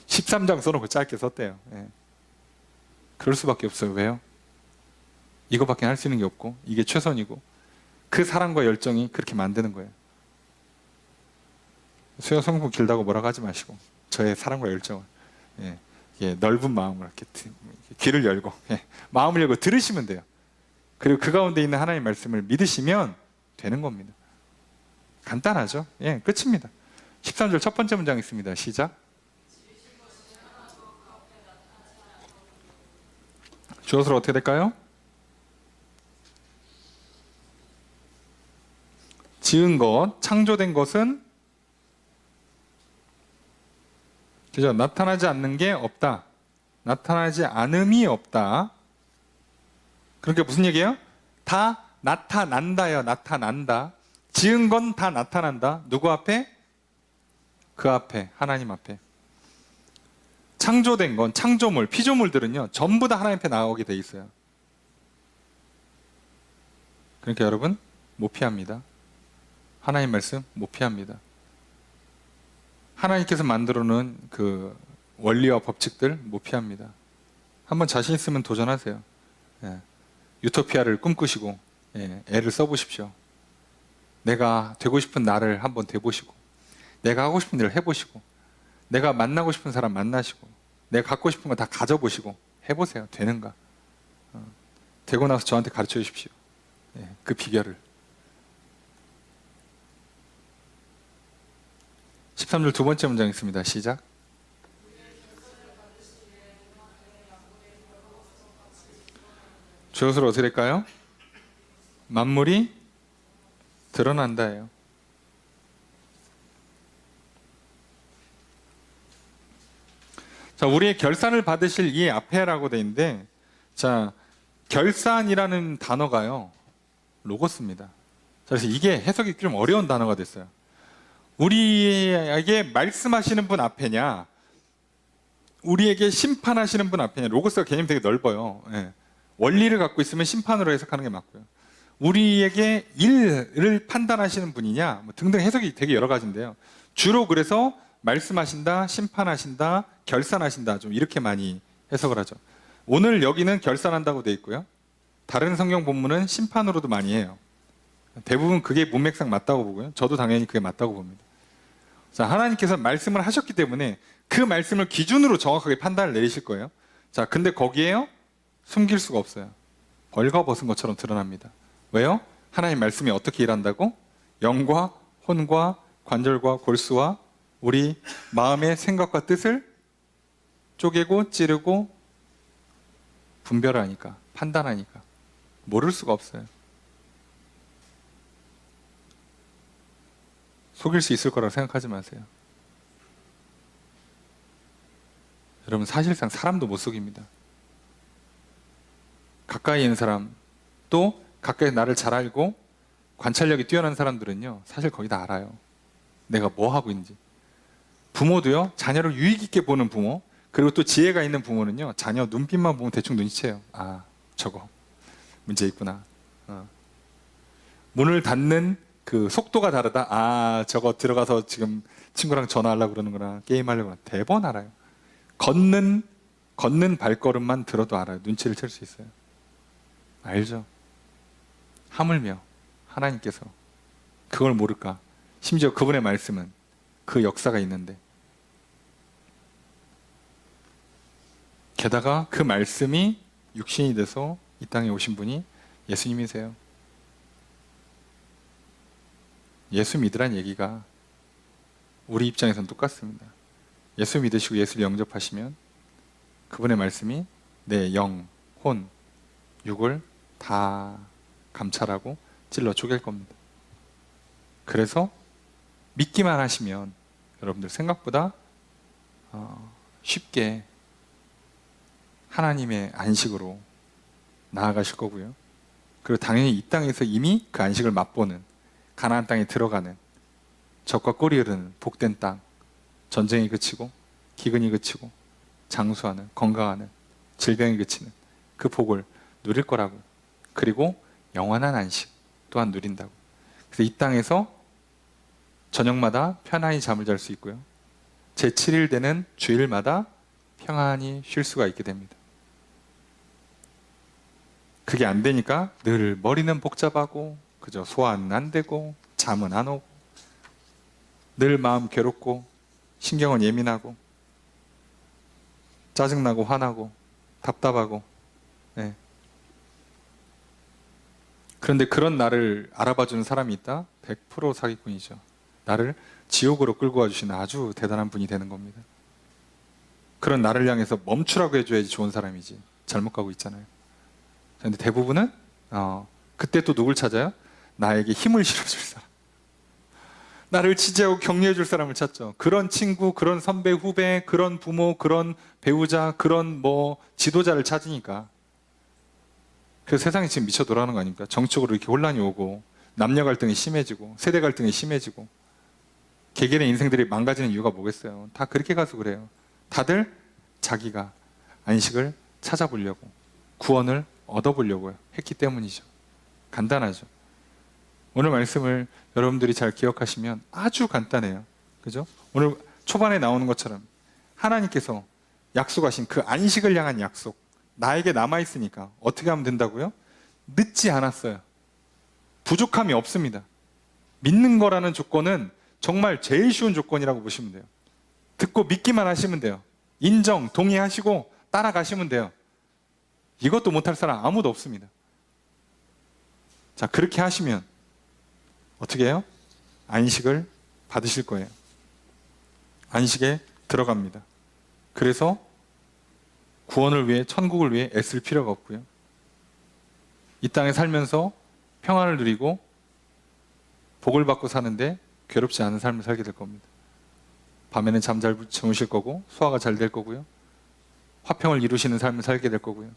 13장 써놓고 짧게 썼대요. 그럴 수밖에 없어요. 왜요? 이거밖에 할 수 있는 게 없고 이게 최선이고 그 사랑과 열정이 그렇게 만드는 거예요. 수요 성부 길다고 뭐라고 하지 마시고 저의 사랑과 열정을 넓은 마음으로 이렇게 귀를 열고 마음을 열고 들으시면 돼요. 그리고 그 가운데 있는 하나님의 말씀을 믿으시면 되는 겁니다. 간단하죠? 끝입니다. 13절 첫 번째 문장 있습니다. 시작. 주어서로 어떻게 될까요? 지은 것, 창조된 것은 그죠? 나타나지 않는 게 없다. 나타나지 않음이 없다. 그러니까 무슨 얘기예요? 다 나타난다요. 나타난다. 지은 건 다 나타난다. 누구 앞에? 그 앞에, 하나님 앞에. 창조된 건, 창조물, 피조물들은요 전부 다 하나님 앞에 나오게 돼 있어요. 그러니까 여러분 못 피합니다. 하나님 말씀 못 피합니다. 하나님께서 만들어 놓은 그 원리와 법칙들 못 피합니다. 한번 자신 있으면 도전하세요. 유토피아를 꿈꾸시고 애를 써보십시오. 내가 되고 싶은 나를 한번 돼보시고, 내가 하고 싶은 일을 해보시고, 내가 만나고 싶은 사람 만나시고, 내가 갖고 싶은 거 다 가져보시고 해보세요. 되는가? 되고 나서 저한테 가르쳐 주십시오. 그 비결을. 13절 두 번째 문장 있습니다. 시작. 주어서로 어떻게 될까요? 만물이 드러난다예요. 자, 우리의 결산을 받으실 이 앞에라고 돼 있는데, 자, 결산이라는 단어가요 로고스입니다. 그래서 이게 해석이 좀 어려운 단어가 됐어요. 우리에게 말씀하시는 분 앞에냐, 우리에게 심판하시는 분 앞에냐. 로고스가 개념이 되게 넓어요. 원리를 갖고 있으면 심판으로 해석하는 게 맞고요. 우리에게 일을 판단하시는 분이냐, 뭐 등등 해석이 되게 여러 가지인데요. 주로 그래서 말씀하신다, 심판하신다, 결산하신다, 좀 이렇게 많이 해석을 하죠. 오늘 여기는 결산한다고 되어 있고요. 다른 성경 본문은 심판으로도 많이 해요. 대부분 그게 문맥상 맞다고 보고요. 저도 당연히 그게 맞다고 봅니다. 자, 하나님께서 말씀을 하셨기 때문에 그 말씀을 기준으로 정확하게 판단을 내리실 거예요. 자, 근데 거기에요, 숨길 수가 없어요. 벌거벗은 것처럼 드러납니다. 왜요? 하나님 말씀이 어떻게 일한다고? 영과 혼과 관절과 골수와 우리 마음의 생각과 뜻을 쪼개고 찌르고 분별하니까, 판단하니까 모를 수가 없어요. 속일 수 있을 거라고 생각하지 마세요. 여러분, 사실상 사람도 못 속입니다. 가까이 있는 사람, 또 가까이 나를 잘 알고 관찰력이 뛰어난 사람들은요, 사실 거의 다 알아요. 내가 뭐 하고 있는지. 부모도요, 자녀를 유익 있게 보는 부모, 그리고 또 지혜가 있는 부모는요, 자녀 눈빛만 보면 대충 눈치채요. 아, 저거 문제 있구나. 문을 닫는 그 속도가 다르다. 아, 저거 들어가서 지금 친구랑 전화하려고 그러는구나, 게임하려고 그러나. 대번 알아요. 걷는 발걸음만 들어도 알아요. 눈치를 챌 수 있어요. 알죠? 하물며 하나님께서 그걸 모를까? 심지어 그분의 말씀은 그 역사가 있는데, 게다가 그 말씀이 육신이 돼서 이 땅에 오신 분이 예수님이세요. 예수 믿으란 얘기가 우리 입장에서는 똑같습니다. 예수 믿으시고 예수를 영접하시면 그분의 말씀이 내 영, 혼, 육을 다 감찰하고 찔러 쪼갤 겁니다. 그래서 믿기만 하시면 여러분들 생각보다 쉽게 하나님의 안식으로 나아가실 거고요. 그리고 당연히 이 땅에서 이미 그 안식을 맛보는, 가나안 땅에 들어가는, 젖과 꿀이 흐르는 복된 땅, 전쟁이 그치고 기근이 그치고 장수하는, 건강하는, 질병이 그치는 그 복을 누릴 거라고. 그리고 영원한 안식 또한 누린다고. 그래서 이 땅에서 저녁마다 편안히 잠을 잘 수 있고요, 제7일 되는 주일마다 평안히 쉴 수가 있게 됩니다. 그게 안 되니까 늘 머리는 복잡하고, 그저 소화는 안 되고, 잠은 안 오고, 늘 마음 괴롭고, 신경은 예민하고, 짜증나고, 화나고, 답답하고. 네. 그런데 그런 나를 알아봐주는 사람이 있다? 100% 사기꾼이죠. 나를 지옥으로 끌고 와주시는 아주 대단한 분이 되는 겁니다. 그런 나를 향해서 멈추라고 해줘야지 좋은 사람이지, 잘못 가고 있잖아요. 그런데 대부분은 그때 또 누굴 찾아요? 나에게 힘을 실어줄 사람, 나를 지지하고 격려해줄 사람을 찾죠. 그런 친구, 그런 선배, 후배, 그런 부모, 그런 배우자, 그런 지도자를 찾으니까. 그래서 세상이 지금 미쳐 돌아가는 거 아닙니까? 정치적으로 이렇게 혼란이 오고, 남녀 갈등이 심해지고, 세대 갈등이 심해지고, 개개인의 인생들이 망가지는 이유가 뭐겠어요? 다 그렇게 가서 그래요. 다들 자기가 안식을 찾아보려고, 구원을 얻어보려고 했기 때문이죠. 간단하죠. 오늘 말씀을 여러분들이 잘 기억하시면 아주 간단해요. 그죠? 오늘 초반에 나오는 것처럼 하나님께서 약속하신 그 안식을 향한 약속, 나에게 남아있으니까 어떻게 하면 된다고요? 늦지 않았어요. 부족함이 없습니다. 믿는 거라는 조건은 정말 제일 쉬운 조건이라고 보시면 돼요. 듣고 믿기만 하시면 돼요. 인정, 동의하시고 따라가시면 돼요. 이것도 못할 사람 아무도 없습니다. 자, 그렇게 하시면 어떻게 해요? 안식을 받으실 거예요. 안식에 들어갑니다. 그래서 구원을 위해, 천국을 위해 애쓸 필요가 없고요, 이 땅에 살면서 평안을 누리고 복을 받고 사는데 괴롭지 않은 삶을 살게 될 겁니다. 밤에는 잠 잘 주무실 거고, 소화가 잘 될 거고요, 화평을 이루시는 삶을 살게 될 거고요,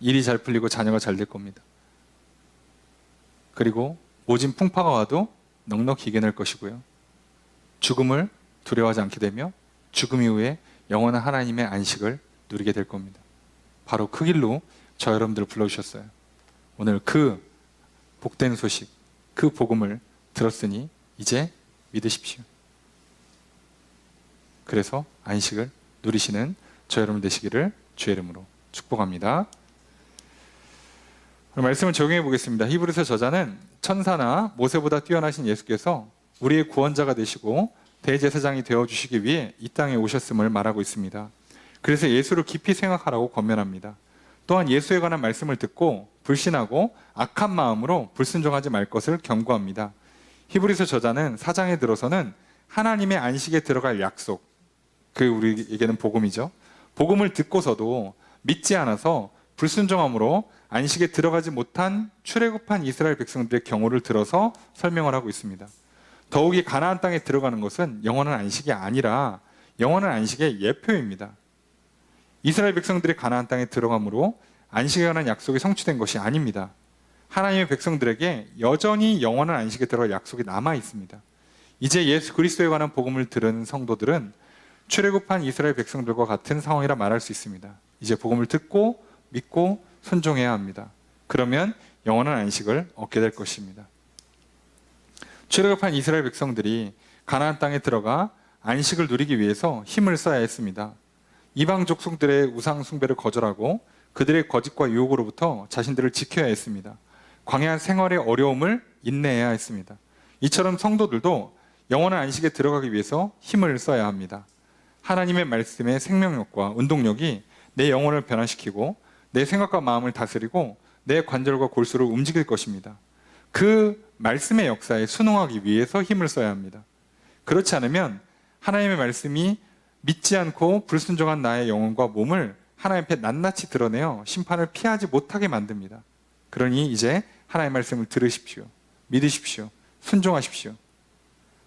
일이 잘 풀리고 자녀가 잘 될 겁니다. 그리고 모진 풍파가 와도 넉넉히 이겨낼 것이고요, 죽음을 두려워하지 않게 되며 죽음 이후에 영원한 하나님의 안식을 누리게 될 겁니다. 바로 그 길로 저 여러분들을 불러주셨어요. 오늘 그 복된 소식, 그 복음을 들었으니 이제 믿으십시오. 그래서 안식을 누리시는 저 여러분 되시기를 주의 이름으로 축복합니다. 그럼 말씀을 적용해 보겠습니다. 히브리서 저자는 천사나 모세보다 뛰어나신 예수께서 우리의 구원자가 되시고 대제사장이 되어주시기 위해 이 땅에 오셨음을 말하고 있습니다. 그래서 예수를 깊이 생각하라고 권면합니다. 또한 예수에 관한 말씀을 듣고 불신하고 악한 마음으로 불순종하지 말 것을 경고합니다. 히브리서 저자는 4장에 들어서는 하나님의 안식에 들어갈 약속, 그 우리에게는 복음이죠. 복음을 듣고서도 믿지 않아서 불순종함으로 안식에 들어가지 못한 출애굽한 이스라엘 백성들의 경우를 들어서 설명을 하고 있습니다. 더욱이 가나안 땅에 들어가는 것은 영원한 안식이 아니라 영원한 안식의 예표입니다. 이스라엘 백성들이 가나안 땅에 들어감으로 안식에 관한 약속이 성취된 것이 아닙니다. 하나님의 백성들에게 여전히 영원한 안식에 들어갈 약속이 남아 있습니다. 이제 예수 그리스도에 관한 복음을 들은 성도들은 출애굽한 이스라엘 백성들과 같은 상황이라 말할 수 있습니다. 이제 복음을 듣고 믿고 순종해야 합니다. 그러면 영원한 안식을 얻게 될 것입니다. 출애굽한 이스라엘 백성들이 가나안 땅에 들어가 안식을 누리기 위해서 힘을 써야 했습니다. 이방 족속들의 우상 숭배를 거절하고 그들의 거짓과 유혹으로부터 자신들을 지켜야 했습니다. 광야 생활의 어려움을 인내해야 했습니다. 이처럼 성도들도 영원한 안식에 들어가기 위해서 힘을 써야 합니다. 하나님의 말씀의 생명력과 운동력이 내 영혼을 변화시키고 내 생각과 마음을 다스리고 내 관절과 골수를 움직일 것입니다. 그 말씀의 역사에 순응하기 위해서 힘을 써야 합니다. 그렇지 않으면 하나님의 말씀이 믿지 않고 불순종한 나의 영혼과 몸을 하나님 앞에 낱낱이 드러내어 심판을 피하지 못하게 만듭니다. 그러니 이제 하나님의 말씀을 들으십시오. 믿으십시오. 순종하십시오.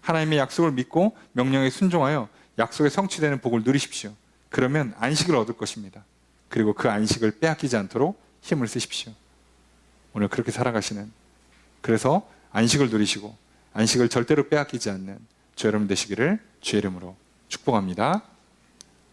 하나님의 약속을 믿고 명령에 순종하여 약속에 성취되는 복을 누리십시오. 그러면 안식을 얻을 것입니다. 그리고 그 안식을 빼앗기지 않도록 힘을 쓰십시오. 오늘 그렇게 살아가시는, 그래서 안식을 누리시고 안식을 절대로 빼앗기지 않는 저 여러분 되시기를 주의 이름으로 축복합니다.